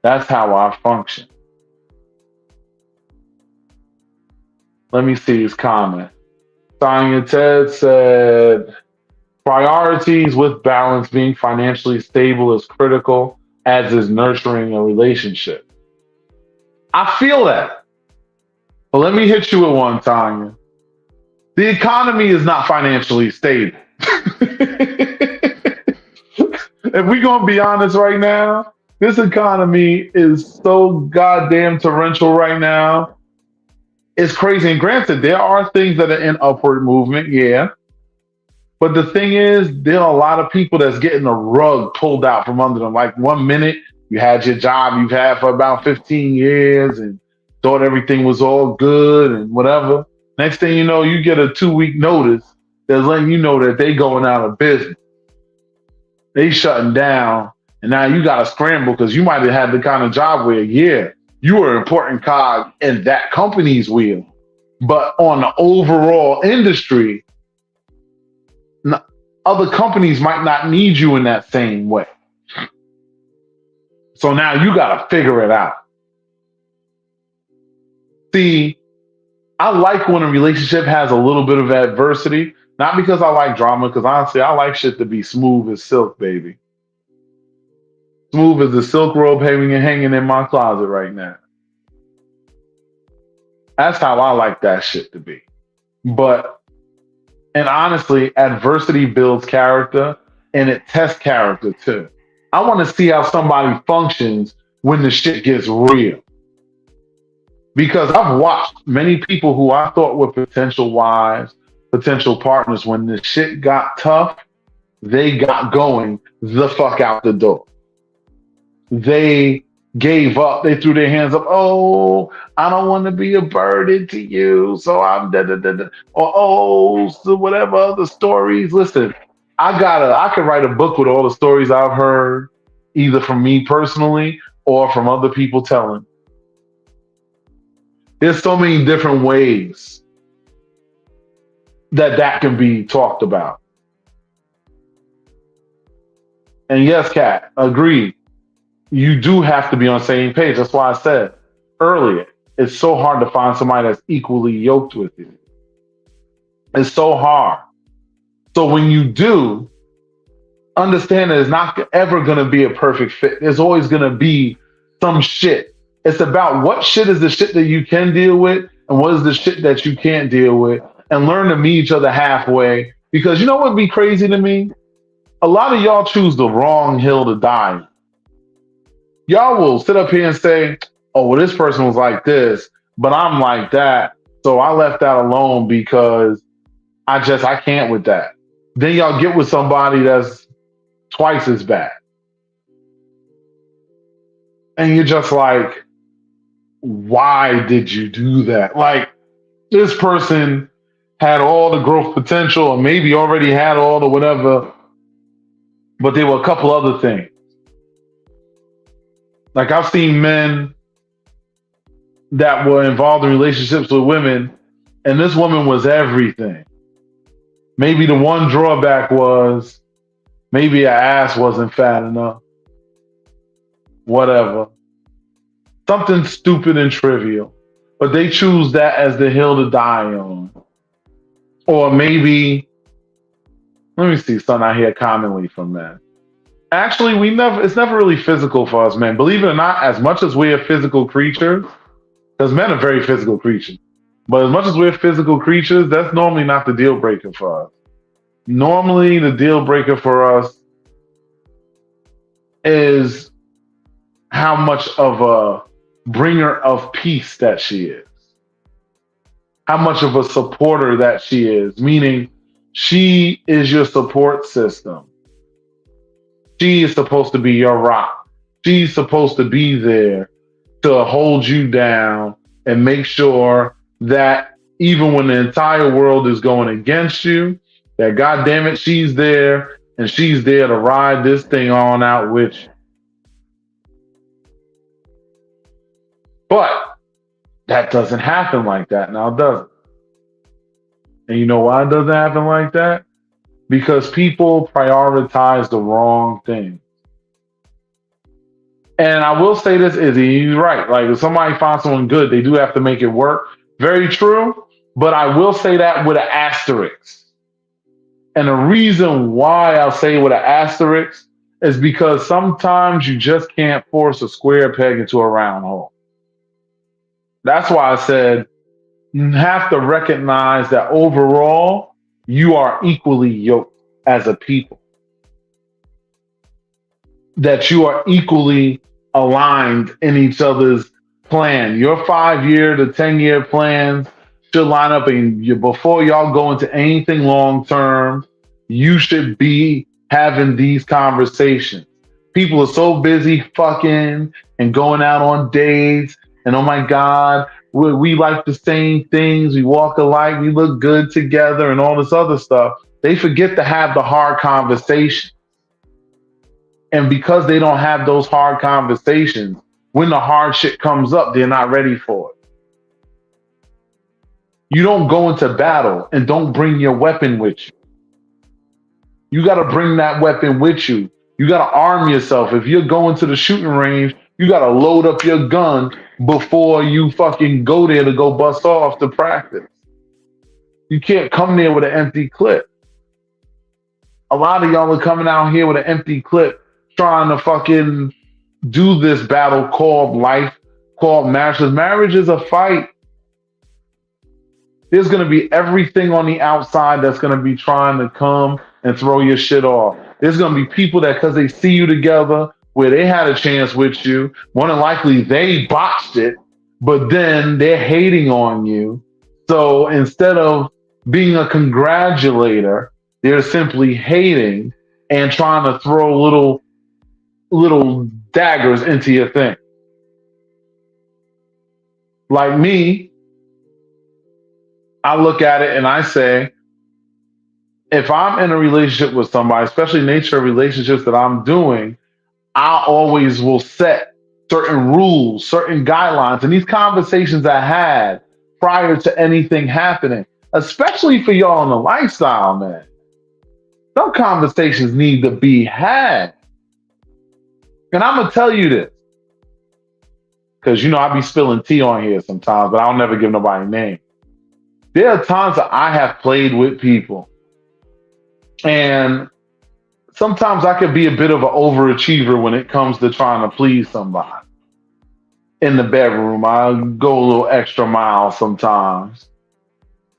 That's how I function. Let me see his comment. Sonya Ted said, priorities with balance, being financially stable is critical, as is nurturing a relationship. I feel that. But let me hit you with one, Tanya. The economy is not financially stable. If we're going to be honest right now, this economy is so goddamn torrential right now. It's crazy. And granted, there are things that are in upward movement, yeah. But the thing is, there are a lot of people that's getting the rug pulled out from under them. Like 1 minute, you had your job you've had for about 15 years and thought everything was all good and whatever. Next thing you know, you get a 2 week notice that's letting you know that they going out of business. They shutting down. And now you got to scramble because you might have had the kind of job where, yeah, you were an important cog in that company's wheel. But on the overall industry, other companies might not need you in that same way. So now you got to figure it out. See, I like when a relationship has a little bit of adversity, not because I like drama, because honestly, I like shit to be smooth as silk, baby. Smooth as the silk robe hanging in my closet right now. That's how I like that shit to be. But, and honestly, adversity builds character and it tests character too. I want to see how somebody functions when the shit gets real. Because I've watched many people who I thought were potential wives, potential partners, when the shit got tough, they got going the fuck out the door. They gave up. They threw their hands up. Oh, I don't want to be a burden to you. So I'm da da da da. Or oh, so whatever other stories. Listen, I could write a book with all the stories I've heard, either from me personally or from other people telling. There's so many different ways that can be talked about. And yes, Kat, agreed. You do have to be on the same page. That's why I said earlier, it's so hard to find somebody that's equally yoked with you. It's so hard. So when you do, understand that it's not ever going to be a perfect fit. There's always going to be some shit. It's about what shit is the shit that you can deal with and what is the shit that you can't deal with, and learn to meet each other halfway. Because you know what would be crazy to me? A lot of y'all choose the wrong hill to die on. Y'all will sit up here and say, oh, well, this person was like this, but I'm like that. So I left that alone because I can't with that. Then y'all get with somebody that's twice as bad. And you're just like, why did you do that? Like, this person had all the growth potential or maybe already had all the whatever, but there were a couple other things. Like, I've seen men that were involved in relationships with women, and this woman was everything. Maybe the one drawback was maybe her ass wasn't fat enough, whatever. Something stupid and trivial. But they choose that as the hill to die on. Or maybe, let me see something I hear commonly from men. Actually, it's never really physical for us, men. Believe it or not, as much as we're physical creatures, because men are very physical creatures, but as much as we're physical creatures, that's normally not the deal breaker for us. Normally, the deal breaker for us is how much of a bringer of peace that she is, how much of a supporter that she is, meaning she is your support system. She is supposed to be your rock. She's supposed to be there to hold you down and make sure that even when the entire world is going against you, that God damn it, she's there and she's there to ride this thing on out with you. But that doesn't happen like that now, does it? And you know why it doesn't happen like that? Because people prioritize the wrong thing. And I will say this, Izzy, you're right. Like if somebody finds someone good, they do have to make it work. Very true. But I will say that with an asterisk. And the reason why I'll say with an asterisk is because sometimes you just can't force a square peg into a round hole. That's why I said you have to recognize that overall, you are equally yoked as a people, that you are equally aligned in each other's plan. Your 5 year to 10 year plans should line up, and before y'all go into anything long term, you should be having these conversations. People are so busy fucking and going out on dates, and oh my God, we like the same things, we walk alike, we look good together, and all this other stuff. They forget to have the hard conversation. And because they don't have those hard conversations, when the hard shit comes up, they're not ready for it. You don't go into battle and don't bring your weapon with you. You got to bring that weapon with you. You got to arm yourself. If you're going to the shooting range, you got to load up your gun before you fucking go there to go bust off to practice. You can't come there with an empty clip. A lot of y'all are coming out here with an empty clip trying to fucking do this battle called life, called marriage. Because marriage is a fight. There's going to be everything on the outside that's going to be trying to come and throw your shit off. There's going to be people that, because they see you together, where they had a chance with you, more than likely they botched it, but then they're hating on you. So instead of being a congratulator, they're simply hating and trying to throw little daggers into your thing. Like me, I look at it and I say, if I'm in a relationship with somebody, especially nature of relationships that I'm doing, I always will set certain rules, certain guidelines. And these conversations I had prior to anything happening, especially for y'all in the lifestyle, man. Some conversations need to be had. And I'm going to tell you this, because, I be spilling tea on here sometimes, but I'll never give nobody a name. There are times that I have played with people, and sometimes I could be a bit of an overachiever when it comes to trying to please somebody. In the bedroom, I go a little extra mile sometimes.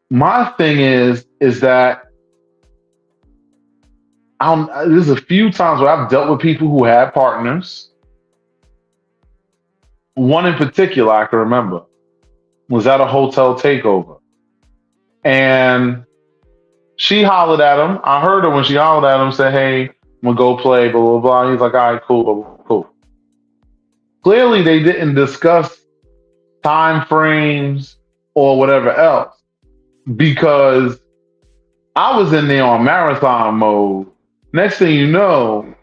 My thing is that there's a few times where I've dealt with people who had partners. One in particular I can remember was at a hotel takeover. And she hollered at him. I heard her when she hollered at him say, hey, I'm going to go play, blah, blah, blah. He's like, all right, cool. Clearly, they didn't discuss time frames or whatever else, because I was in there on marathon mode. Next thing you know,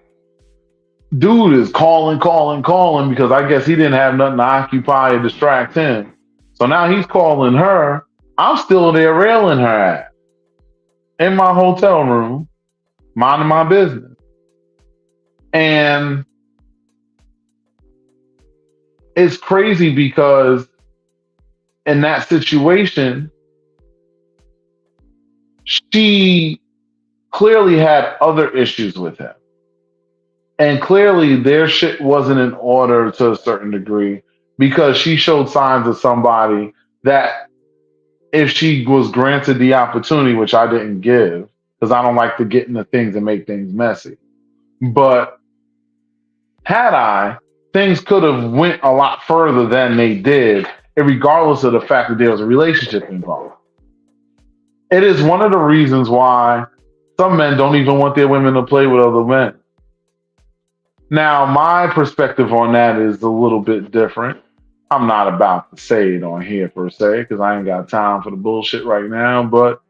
dude is calling because I guess he didn't have nothing to occupy or distract him. So now he's calling her. I'm still there railing her ass in my hotel room, minding my business. And it's crazy because in that situation, she clearly had other issues with him. And clearly their shit wasn't in order to a certain degree because she showed signs of somebody that if she was granted the opportunity, which I didn't give, because I don't like to get into things and make things messy. But had I, things could have went a lot further than they did, regardless of the fact that there was a relationship involved. It is one of the reasons why some men don't even want their women to play with other men. Now, my perspective on that is a little bit different. I'm not about to say it on here per se, because I ain't got time for the bullshit right now, but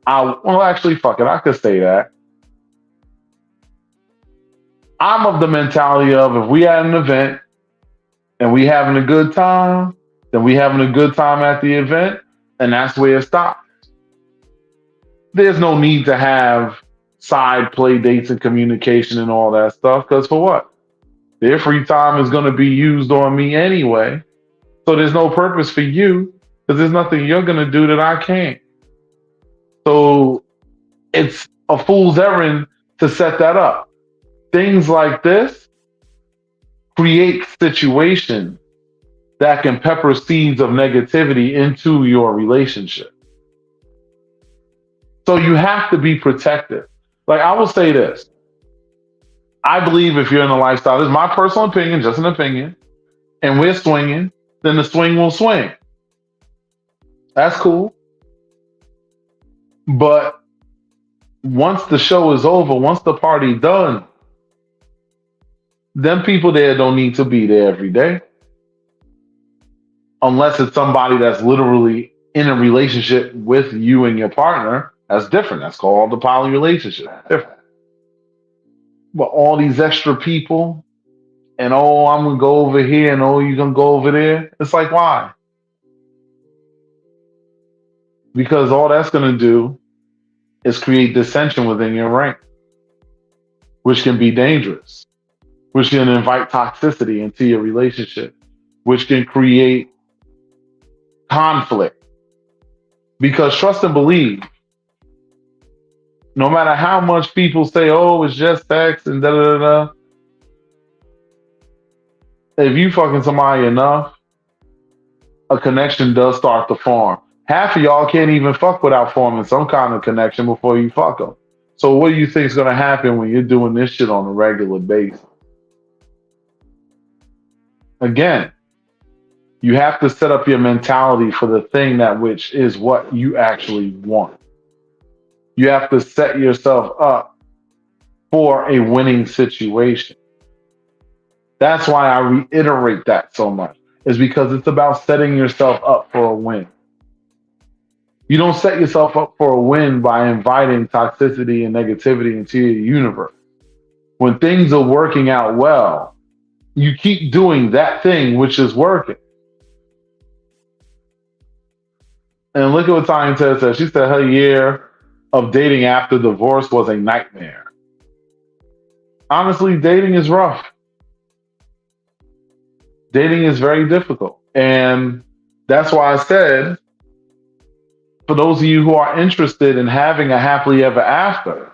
well, actually, fuck it, I could say that. I'm of the mentality of if we at an event and we having a good time, then we having a good time at the event, and that's where it stops. There's no need to have side play dates and communication and all that stuff, because for what? Their free time is going to be used on me anyway. So there's no purpose for you because there's nothing you're going to do that I can't. So it's a fool's errand to set that up. Things like this create situations that can pepper seeds of negativity into your relationship. So you have to be protective. Like I will say this. I believe if you're in a lifestyle, this is my personal opinion, just an opinion, and we're swinging, then the swing will swing. That's cool. But once the show is over, once the party done, them people there don't need to be there every day. Unless it's somebody that's literally in a relationship with you and your partner. That's different. That's called the poly relationship. Different. But all these extra people, and oh, I'm gonna go over here, and oh, you're gonna go over there. It's like, why? Because all that's gonna do is create dissension within your rank, which can be dangerous, which can invite toxicity into your relationship, which can create conflict. Because trust and believe, no matter how much people say, oh, it's just sex and da da da, if you fucking somebody enough, a connection does start to form. Half of y'all can't even fuck without forming some kind of connection before you fuck them. So what do you think is going to happen when you're doing this shit on a regular basis? Again, you have to set up your mentality for the thing that which is what you actually want. You have to set yourself up for a winning situation. That's why I reiterate that so much, is because it's about setting yourself up for a win. You don't set yourself up for a win by inviting toxicity and negativity into your universe. When things are working out well, you keep doing that thing which is working. And look at what Tanya Ted said. She said her year of dating after divorce was a nightmare. Honestly, dating is rough. Dating is very difficult. And that's why I said, for those of you who are interested in having a happily ever after,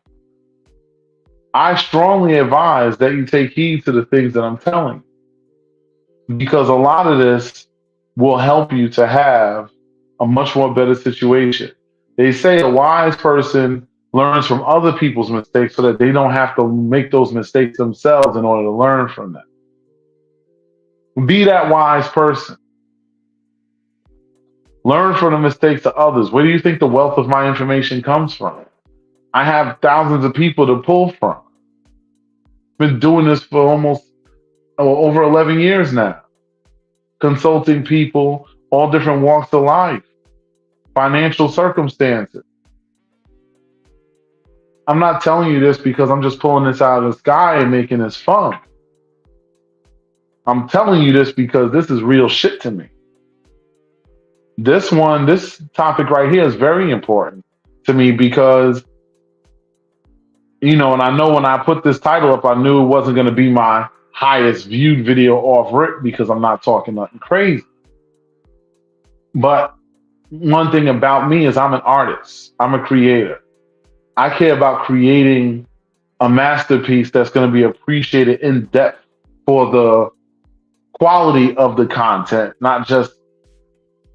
I strongly advise that you take heed to the things that I'm telling you. Because a lot of this will help you to have a much more better situation. They say a wise person learns from other people's mistakes so that they don't have to make those mistakes themselves in order to learn from them. Be that wise person. Learn from the mistakes of others. Where do you think the wealth of my information comes from? I have thousands of people to pull from. Been doing this for almost over 11 years now. Consulting people, all different walks of life, financial circumstances. I'm not telling you this because I'm just pulling this out of the sky and making this fun. I'm telling you this because this is real shit to me. This topic right here is very important to me because, and I know when I put this title up, I knew it wasn't going to be my highest viewed video off rip because I'm not talking nothing crazy. But one thing about me is I'm an artist, I'm a creator. I care about creating a masterpiece that's going to be appreciated in depth for the quality of the content, not just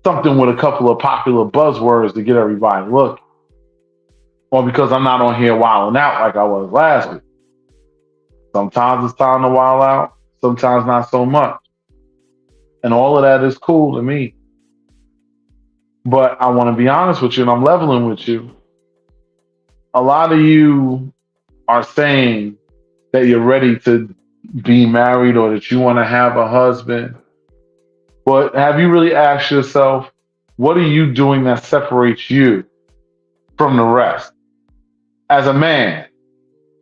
something with a couple of popular buzzwords to get everybody looking, or because I'm not on here wilding out like I was last week. Sometimes it's time to wild out, sometimes not so much. And all of that is cool to me. But I want to be honest with you, and I'm leveling with you. A lot of you are saying that you're ready to be married or that you want to have a husband. But have you really asked yourself, what are you doing that separates you from the rest? As a man,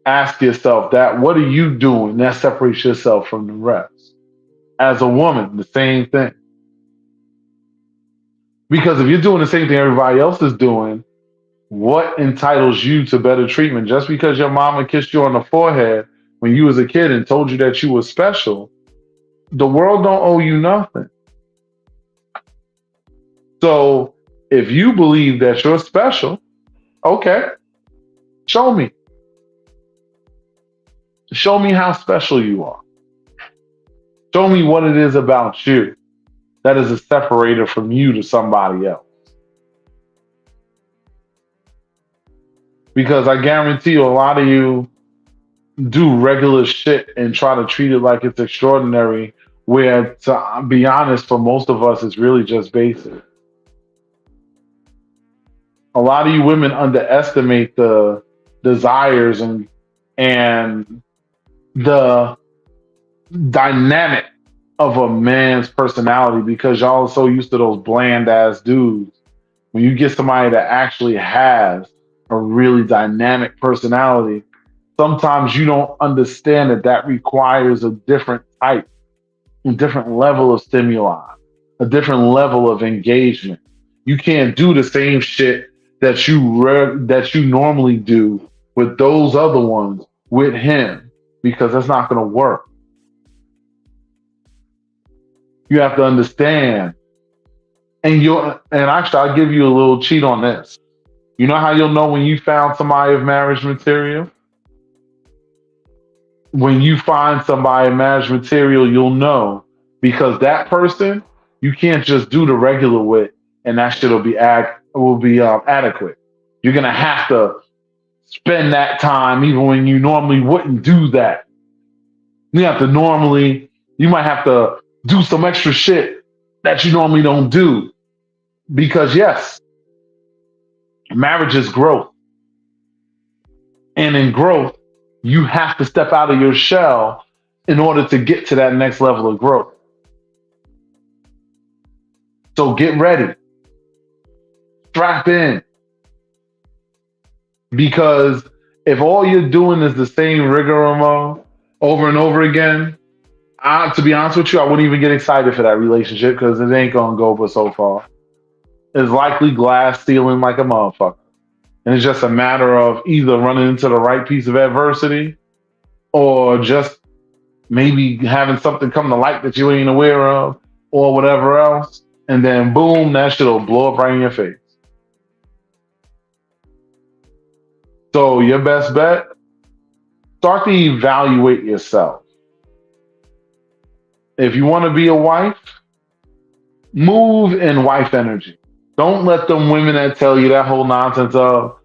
ask yourself that. What are you doing that separates yourself from the rest? As a woman, the same thing. Because if you're doing the same thing everybody else is doing, what entitles you to better treatment? Just because your mama kissed you on the forehead when you was a kid and told you that you were special, the world don't owe you nothing. So if you believe that you're special, okay, show me. Show me how special you are. Show me what it is about you that is a separator from you to somebody else. Because I guarantee you, a lot of you do regular shit and try to treat it like it's extraordinary, where, to be honest, for most of us, it's really just basic. A lot of you women underestimate the desires and the dynamic of a man's personality because y'all are so used to those bland ass dudes. When you get somebody that actually has a really dynamic personality, sometimes you don't understand that requires a different type, a different level of stimuli, a different level of engagement. You can't do the same shit that you normally do with those other ones with him because that's not going to work. You have to understand, and actually, I'll give you a little cheat on this. You know how you'll know when you found somebody of marriage material? When you find somebody of marriage material, you'll know because that person you can't just do the regular with, and that shit will be adequate. You're gonna have to spend that time even when you normally wouldn't do that. You might have to do some extra shit that you normally don't do because yes, marriage is growth. And in growth, you have to step out of your shell in order to get to that next level of growth. So get ready. Strap in. Because if all you're doing is the same rigmarole over and over again, to be honest with you, I wouldn't even get excited for that relationship because it ain't gonna go but so far. It's likely glass ceiling like a motherfucker. And it's just a matter of either running into the right piece of adversity or just maybe having something come to light that you ain't aware of or whatever else. And then boom, that shit will blow up right in your face. So your best bet, start to evaluate yourself. If you want to be a wife, move in wife energy. Don't let them women that tell you that whole nonsense of,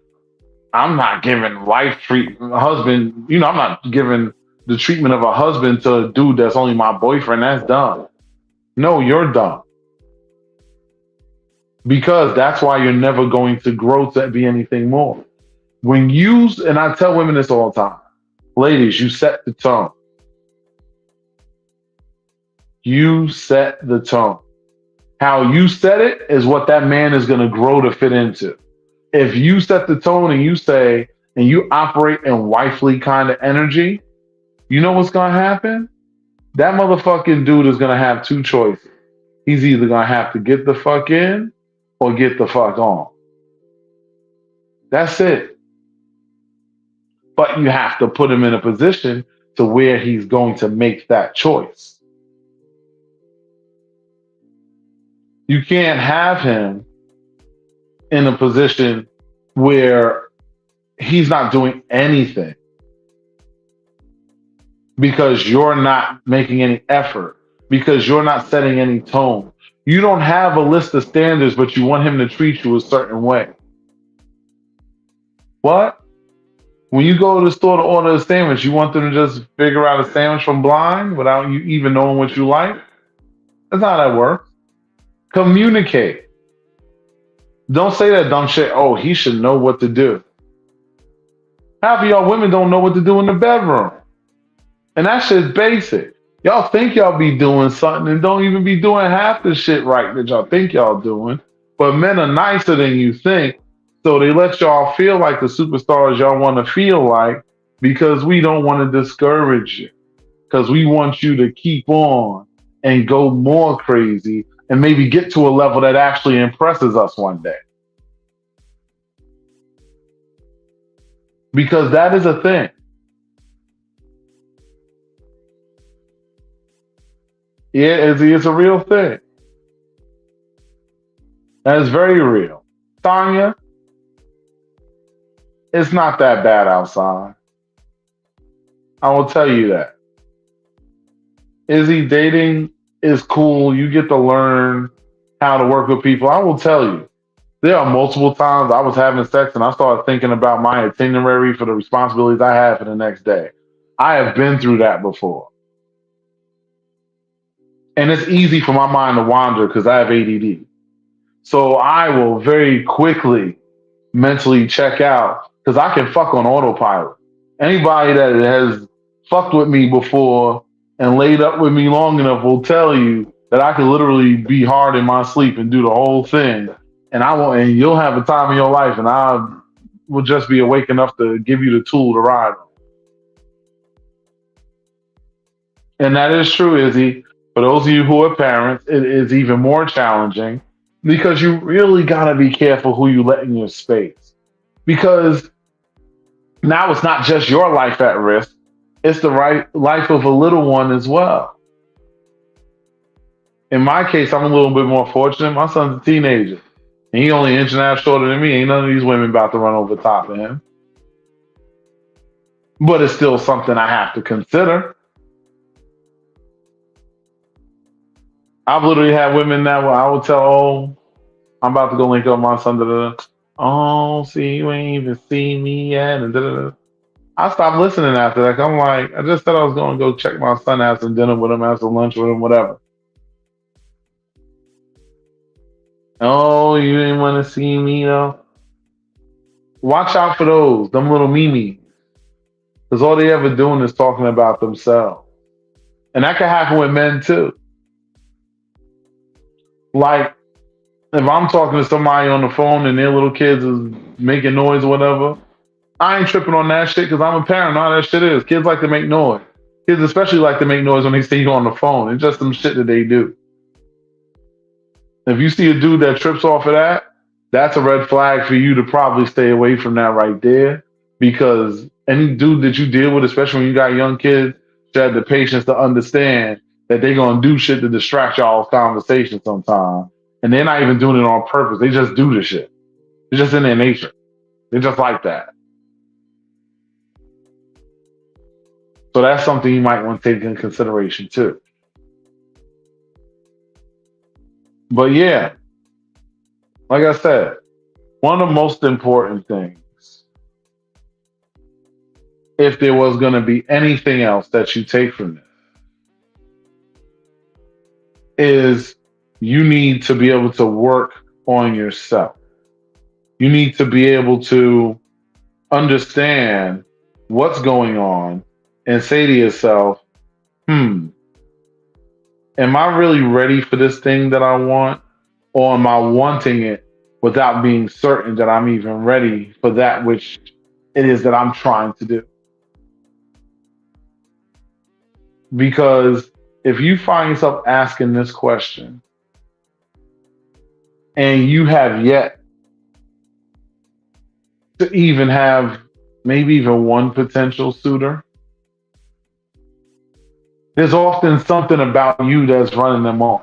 I'm not giving husband, I'm not giving the treatment of a husband to a dude that's only my boyfriend. That's dumb. No, you're dumb. Because that's why you're never going to grow to be anything more. And I tell women this all the time, ladies, you set the tone. You set the tone. How you set it is what that man is going to grow to fit into. If you set the tone and you say, and you operate in wifely kind of energy, you know what's going to happen? That motherfucking dude is going to have two choices. He's either going to have to get the fuck in or get the fuck on. That's it. But you have to put him in a position to where he's going to make that choice. You can't have him in a position where he's not doing anything because you're not making any effort, because you're not setting any tone. You don't have a list of standards, but you want him to treat you a certain way. What? When you go to the store to order a sandwich, you want them to just figure out a sandwich from blind without you even knowing what you like? That's not how that works. Communicate. Don't say that dumb shit. Oh, he should know what to do. Half of y'all women don't know what to do in the bedroom. And that shit's basic. Y'all think y'all be doing something and don't even be doing half the shit right that y'all think y'all doing. But men are nicer than you think. So they let y'all feel like the superstars y'all want to feel like because we don't want to discourage you. Because we want you to keep on and go more crazy and maybe get to a level that actually impresses us one day. Because that is a thing. Yeah, it's a real thing. That is very real. Tanya, it's not that bad outside. I will tell you that. Izzy, dating is cool. You get to learn how to work with people. I will tell you, there are multiple times I was having sex and I started thinking about my itinerary for the responsibilities I had for the next day. I have been through that before. And it's easy for my mind to wander because I have ADD. So I will very quickly mentally check out because I can fuck on autopilot. Anybody that has fucked with me before and laid up with me long enough will tell you that I can literally be hard in my sleep and do the whole thing, and I won't. And you'll have a time in your life, and I will just be awake enough to give you the tool to ride on. And that is true, Izzy. For those of you who are parents, it is even more challenging because you really got to be careful who you let in your space. Because now it's not just your life at risk, it's the right life of a little one as well. In my case, I'm a little bit more fortunate. My son's a teenager. And he only an inch and a half shorter than me. Ain't none of these women about to run over top of him. But it's still something I have to consider. I've literally had women that I would tell, oh, I'm about to go link up with my son. Da, da, da. Oh, see, you ain't even seen me yet. And da, da, da. I stopped listening after that. I'm like, I just said I was going to go check my son, have some dinner with him, have some lunch with him, whatever. Oh, you didn't want to see me though? Watch out for those, them little memes. Because all they ever doing is talking about themselves. And that can happen with men too. Like, if I'm talking to somebody on the phone and their little kids is making noise or whatever, I ain't tripping on that shit because I'm a parent. All that shit is. Kids like to make noise. Kids especially like to make noise when they see you on the phone. It's just some shit that they do. If you see a dude that trips off of that, that's a red flag for you to probably stay away from that right there. Because any dude that you deal with, especially when you got young kids, should have the patience to understand that they're gonna do shit to distract y'all's conversation sometime. And they're not even doing it on purpose. They just do the shit. It's just in their nature. They're just like that. So that's something you might want to take into consideration too. But yeah, like I said, one of the most important things, if there was going to be anything else that you take from this, is you need to be able to work on yourself. You need to be able to understand what's going on and say to yourself, am I really ready for this thing that I want? Or am I wanting it without being certain that I'm even ready for that which it is that I'm trying to do? Because if you find yourself asking this question, and you have yet to even have maybe even one potential suitor, there's often something about you that's running them off.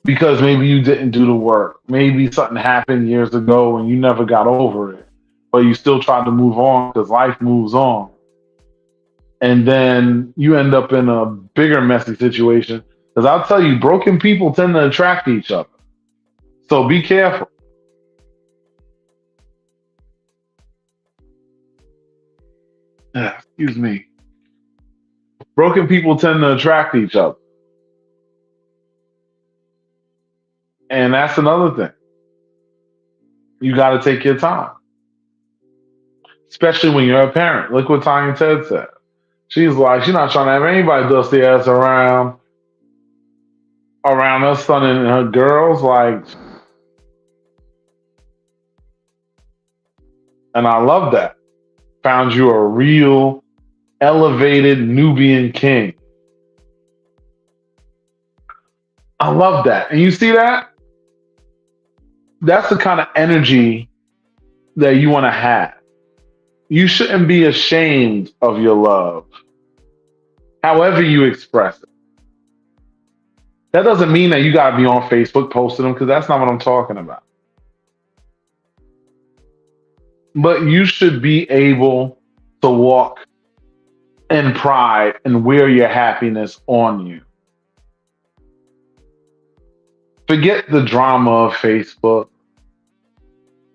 Because maybe you didn't do the work. Maybe something happened years ago and you never got over it, but you still tried to move on because life moves on. And then you end up in a bigger messy situation. Because I'll tell you, broken people tend to attract each other. So be careful. Excuse me. Broken people tend to attract each other. And that's another thing. You got to take your time, especially when you're a parent. Look what Tanya Ted said. She's like, she's not trying to have anybody dusty ass around her son and her girls. Like, and I love that. Found you a real elevated Nubian king. I love that. And you see that? That's the kind of energy that you want to have. You shouldn't be ashamed of your love, however you express it. That doesn't mean that you got to be on Facebook posting them because that's not what I'm talking about. But you should be able to walk in pride and wear your happiness on you. Forget the drama of Facebook.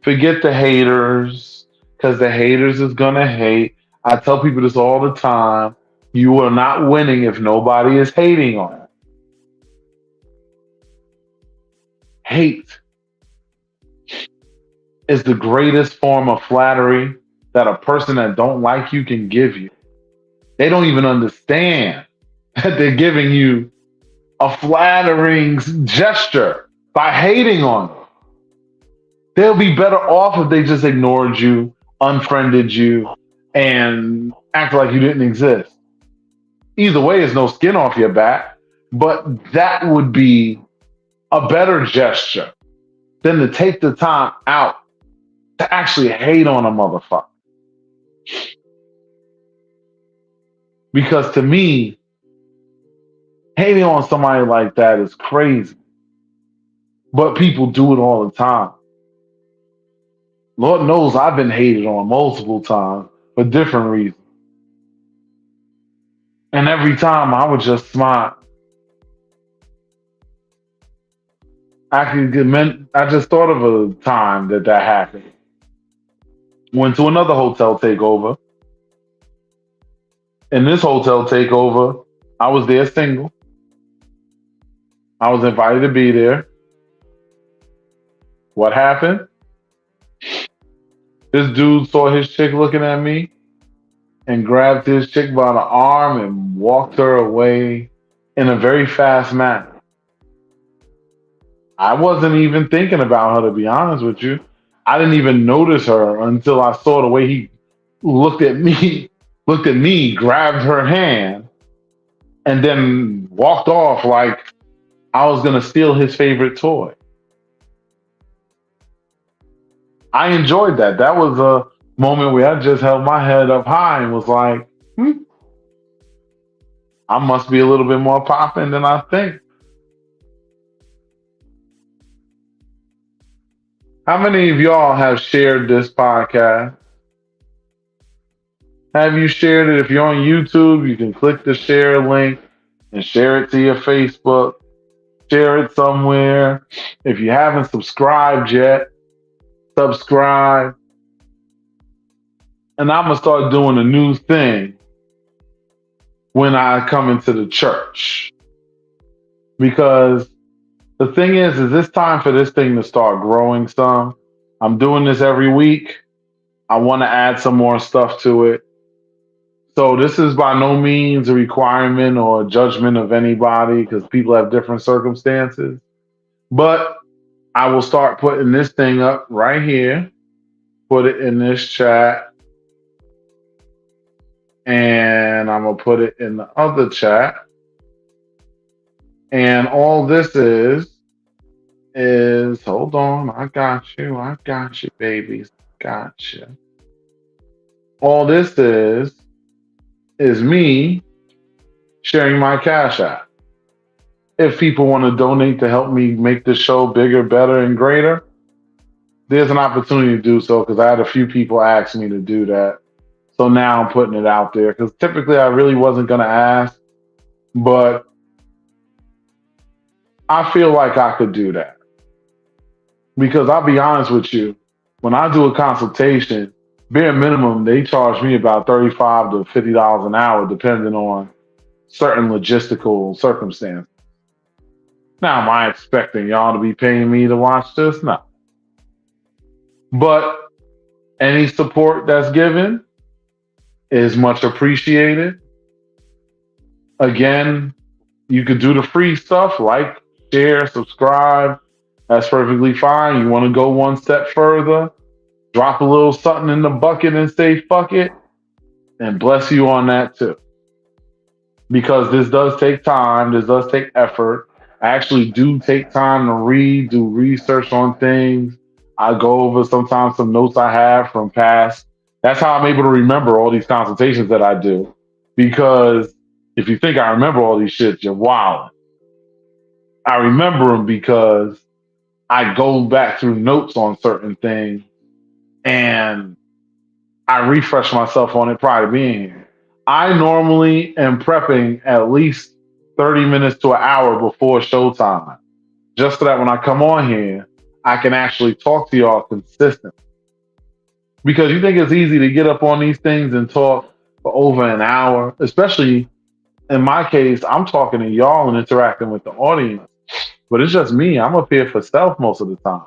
Forget the haters because the haters is going to hate. I tell people this all the time. You are not winning if nobody is hating on you. Hate is the greatest form of flattery that a person that don't like you can give you. They don't even understand that they're giving you a flattering gesture by hating on you. They'll be better off if they just ignored you, unfriended you, and act like you didn't exist. Either way, there's no skin off your back, but that would be a better gesture than to take the time out to actually hate on a motherfucker. Because to me, hating on somebody like that is crazy. But people do it all the time. Lord knows I've been hated on multiple times for different reasons. And every time I would just smile. I just thought of a time that happened. Went to another hotel takeover. In this hotel takeover, I was there single. I was invited to be there. What happened? This dude saw his chick looking at me and grabbed his chick by the arm and walked her away in a very fast manner. I wasn't even thinking about her, to be honest with you. I didn't even notice her until I saw the way he looked at me, grabbed her hand, and then walked off like I was going to steal his favorite toy. I enjoyed that. That was a moment where I just held my head up high and was like, I must be a little bit more popping than I think. How many of y'all have shared this podcast? Have you shared it? If you're on YouTube, you can click the share link and share it to your Facebook. Share it somewhere. If you haven't subscribed yet, subscribe. And I'm going to start doing a new thing when I come into the church. Because the thing is it's time for this thing to start growing some. I'm doing this every week. I want to add some more stuff to it. So this is by no means a requirement or a judgment of anybody because people have different circumstances. But I will start putting this thing up right here, put it in this chat, and I'm going to put it in the other chat. And all this is hold on, I got you, babies, got you. All this is me sharing my cash app. If people want to donate to help me make the show bigger, better, and greater, there's an opportunity to do so because I had a few people ask me to do that. So now I'm putting it out there because typically I really wasn't going to ask, but I feel like I could do that. Because I'll be honest with you, when I do a consultation, bare minimum, they charge me about $35 to $50 an hour, depending on certain logistical circumstances. Now, am I expecting y'all to be paying me to watch this? No. But any support that's given is much appreciated. Again, you could do the free stuff like share, subscribe. That's perfectly fine. You want to go one step further, drop a little something in the bucket and say fuck it, and bless you on that too. Because this does take time, this does take effort. I actually do take time to read, do research on things. I go over sometimes some notes I have from past. That's how I'm able to remember all these consultations that I do. Because if you think I remember all these shit, you're wild. I remember them because I go back through notes on certain things and I refresh myself on it prior to being here. I normally am prepping at least 30 minutes to an hour before showtime, just so that when I come on here, I can actually talk to y'all consistently. Because you think it's easy to get up on these things and talk for over an hour, especially in my case, I'm talking to y'all and interacting with the audience, but it's just me. I'm up here for self most of the time.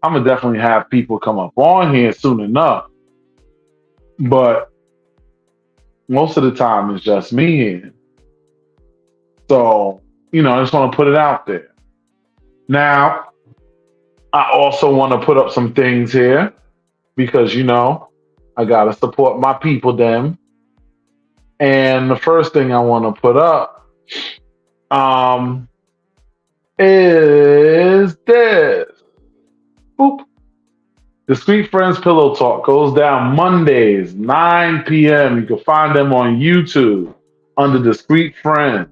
I'm gonna definitely have people come up on here soon enough, but most of the time it's just me here. So, I just want to put it out there. Now, I also want to put up some things here because, I got to support my people, them. And the first thing I want to put up um, is this. Boop. Discreet Friends Pillow Talk goes down Mondays, 9 p.m. You can find them on YouTube under Discreet Friends.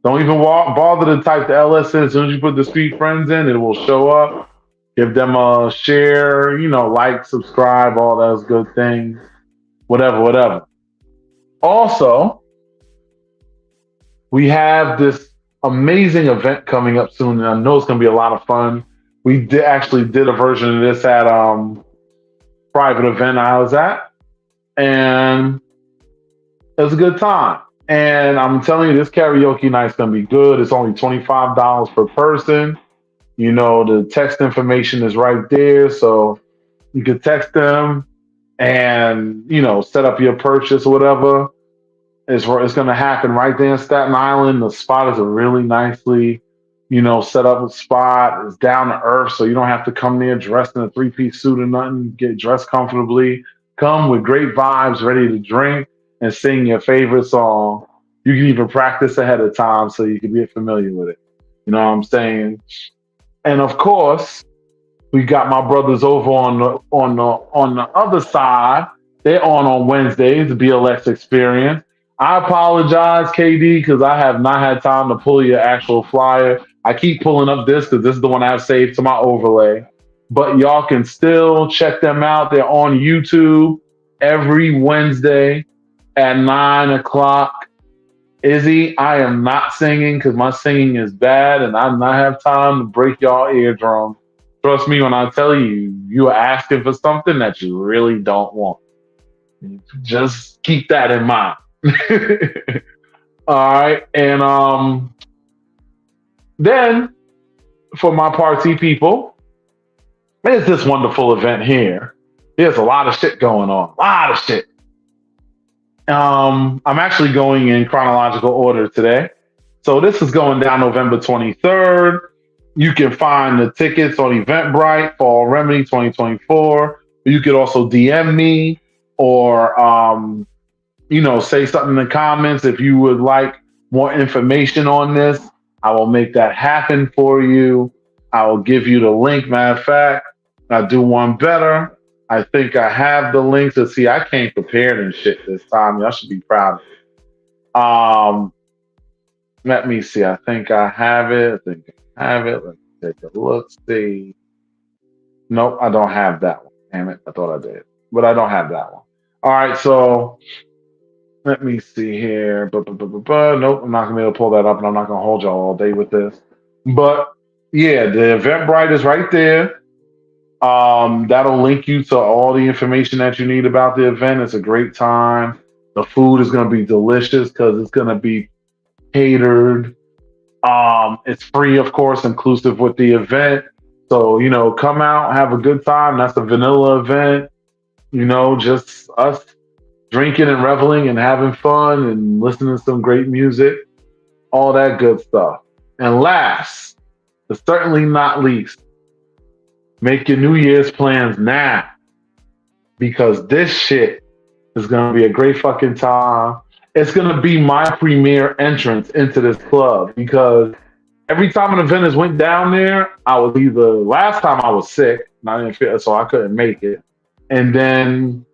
Don't even bother to type the LS in. As soon as you put Discreet Friends in, it will show up. Give them a share, like, subscribe, all those good things, whatever, whatever. Also, we have this amazing event coming up soon, and I know it's going to be a lot of fun. We actually did a version of this at private event I was at, and it was a good time. And I'm telling you, this karaoke night's going to be good. It's only $25 per person. The text information is right there, so you can text them and set up your purchase or whatever. It's going to happen right there in Staten Island. The spot is a really nicely, set up spot. It's down to earth, so you don't have to come there dressed in a three-piece suit or nothing. Get dressed comfortably. Come with great vibes, ready to drink and sing your favorite song. You can even practice ahead of time so you can be familiar with it. You know what I'm saying? And of course, we got my brothers over on the other side. They're on Wednesdays, the BLX Experience. I apologize, KD, because I have not had time to pull your actual flyer. I keep pulling up this because this is the one I have saved to my overlay. But y'all can still check them out. They're on YouTube every Wednesday at 9 o'clock. Izzy, I am not singing because my singing is bad and I do not have time to break y'all eardrum. Trust me when I tell you, you are asking for something that you really don't want. Just keep that in mind. All right. And then for my party people, there's this wonderful event here. There's a lot of shit going on. A lot of shit. I'm actually going in chronological order today. So this is going down November 23rd. You can find the tickets on Eventbrite, Fall Remedy 2024. You could also DM me or, say something in the comments if you would like more information on this. I will make that happen for you. I will give you the link. Matter of fact, I'll do one better. I think I have the link to see. I came prepared and shit this time. Y'all should be proud. Let me see. I think I have it. I think I have it. Let's take a look. See. Nope, I don't have that one. Damn it. I thought I did. But I don't have that one. All right, so let me see here. Nope, I'm not gonna be able to pull that up, and I'm not gonna hold y'all all day with this. But yeah, the Eventbrite is right there. That'll link you to all the information that you need about the event. It's a great time. The food is gonna be delicious because it's gonna be catered. It's free, of course, inclusive with the event. So, come out, have a good time. That's a vanilla event. Just us drinking and reveling and having fun and listening to some great music, all that good stuff. And last, but certainly not least, make your New Year's plans now because this shit is going to be a great fucking time. It's going to be my premier entrance into this club because every time an event has went down there, I was either last time I was sick, and I didn't feel so I couldn't make it, and then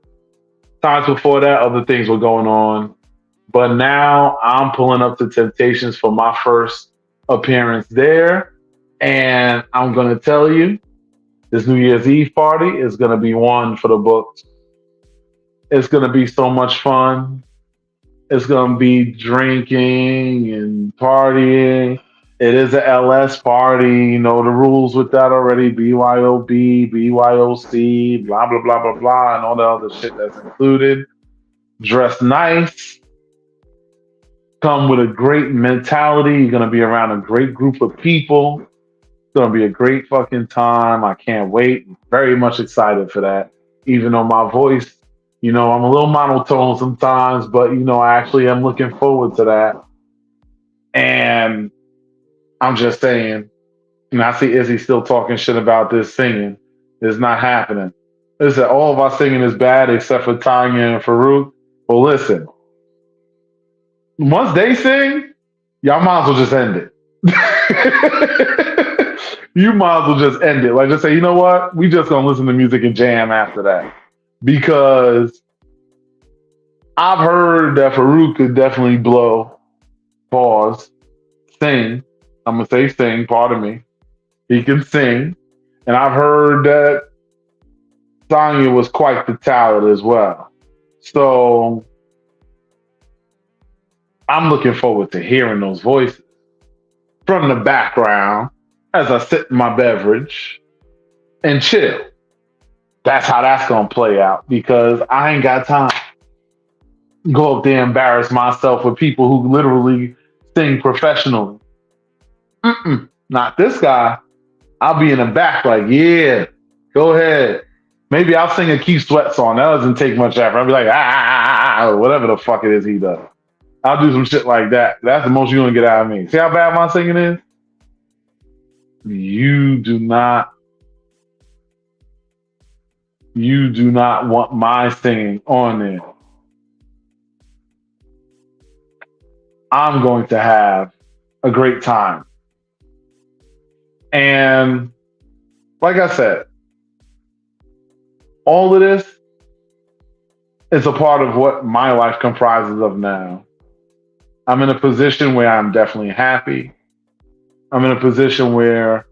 times before that, other things were going on. But now I'm pulling up to Temptations for my first appearance there, and I'm gonna tell you, this New Year's Eve party is gonna be one for the books. It's gonna be so much fun. It's gonna be drinking and partying. It is a LS party. You know the rules with that already. BYOB, BYOC, blah blah blah blah blah, and all the other shit that's included. Dress nice. Come with a great mentality. You're gonna be around a great group of people. It's gonna be a great fucking time. I can't wait. Very much excited for that. Even though my voice, I'm a little monotone sometimes, but I actually am looking forward to that. And I'm just saying, I see Izzy still talking shit about this singing. It's not happening. Listen, all of our singing is bad except for Tanya and Farouk. Well, listen, once they sing, y'all might as well just end it. You might as well just end it. Like, just say, you know what? We just gonna listen to music and jam after that. Because I've heard that Farouk could definitely blow, pause, sing. I'm gonna say sing, pardon me. He can sing. And I've heard that Tanya was quite the talent as well. So I'm looking forward to hearing those voices from the background as I sip my beverage and chill. That's how that's gonna play out because I ain't got time to go up there and embarrass myself with people who literally sing professionally. Not this guy. I'll be in the back like, yeah, go ahead. Maybe I'll sing a Keith Sweat song. That doesn't take much effort. I'll be like, or whatever the fuck it is he does. I'll do some shit like that. That's the most you're gonna get out of me. See how bad my singing is? You do not want my singing on there. I'm going to have a great time. And like I said, all of this is a part of what my life comprises of now. I'm in a position where I'm definitely happy. I'm in a position where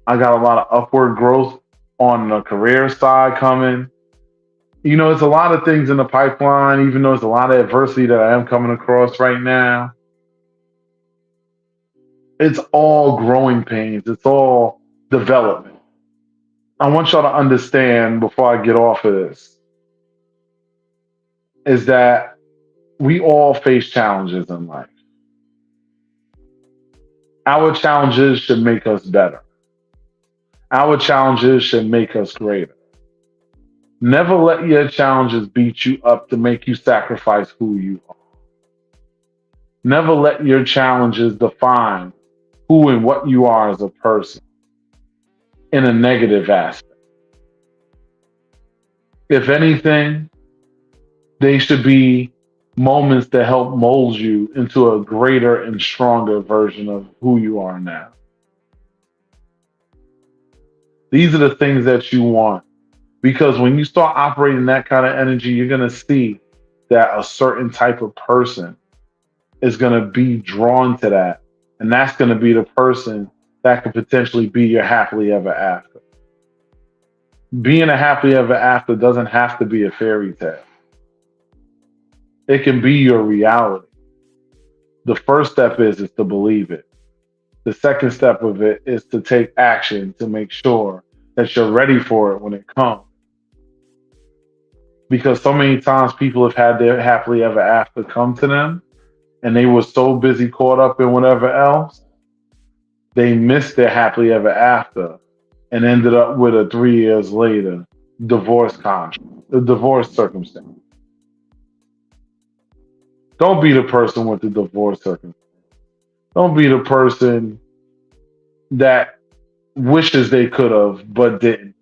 I got a lot of upward growth on the career side coming. It's a lot of things in the pipeline, even though there's a lot of adversity that I am coming across right now. It's all growing pains. It's all development. I want y'all to understand before I get off of this is that we all face challenges in life. Our challenges should make us better. Our challenges should make us greater. Never let your challenges beat you up to make you sacrifice who you are. Never let your challenges define who and what you are as a person in a negative aspect. If anything, they should be moments that help mold you into a greater and stronger version of who you are now. These are the things that you want. Because when you start operating that kind of energy, you're going to see that a certain type of person is going to be drawn to that. And that's going to be the person that could potentially be your happily ever after. Being a happily ever after doesn't have to be a fairy tale, it can be your reality. The first step is to believe it. The second step of it is to take action to make sure that you're ready for it when it comes. Because so many times people have had their happily ever after come to them and they were so busy caught up in whatever else, they missed their happily ever after and ended up with a 3 years later divorce contract, a divorce circumstance. Don't be the person with the divorce circumstance. Don't be the person that wishes they could have but didn't.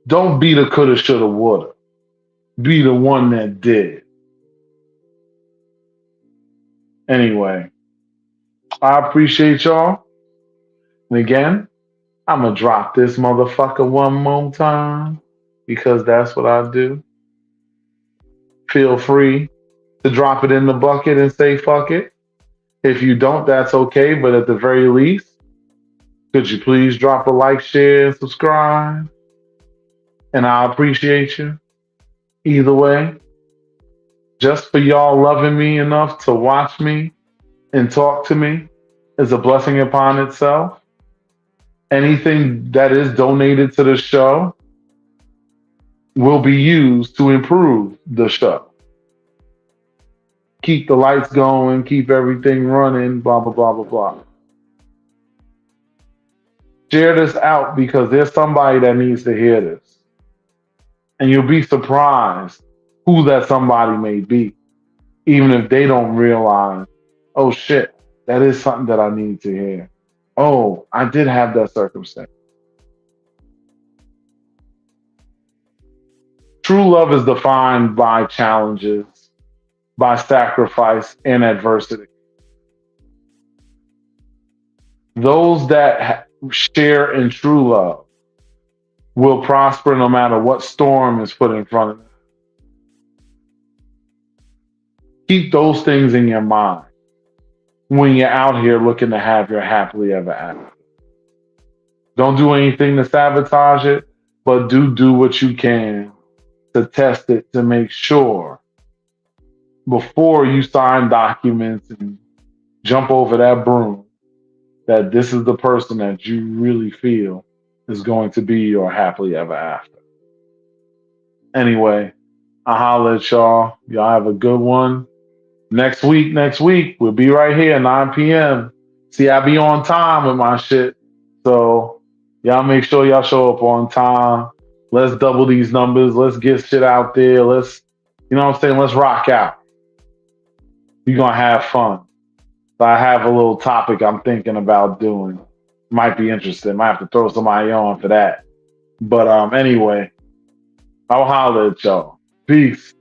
Don't be the coulda, shoulda, woulda. Be the one that did. Anyway, I appreciate y'all. And again, I'm going to drop this motherfucker one more time because that's what I do. Feel free to drop it in the bucket and say fuck it. If you don't, that's okay. But at the very least, could you please drop a like, share, and subscribe? And I appreciate you. Either way, just for y'all loving me enough to watch me and talk to me is a blessing upon itself. Anything that is donated to the show will be used to improve the show. Keep the lights going, keep everything running, blah, blah, blah, blah, blah. Share this out because there's somebody that needs to hear this. And you'll be surprised who that somebody may be, even if they don't realize, oh shit, that is something that I need to hear. Oh, I did have that circumstance. True love is defined by challenges, by sacrifice and adversity. Those that share in true love will prosper no matter what storm is put in front of them. Keep those things in your mind when you're out here looking to have your happily ever after. Don't do anything to sabotage it, but do what you can to test it to make sure before you sign documents and jump over that broom that this is the person that you really feel is going to be your happily ever after. Anyway, I'll holler at y'all. Y'all have a good one. Next week, we'll be right here, 9 p.m. See, I be on time with my shit. So y'all make sure y'all show up on time. Let's double these numbers. Let's get shit out there. Let's, you know what I'm saying? Let's rock out. We're going to have fun. So I have a little topic I'm thinking about doing. Might be interesting. Might have to throw somebody on for that. But anyway, I'll holler at y'all. Peace.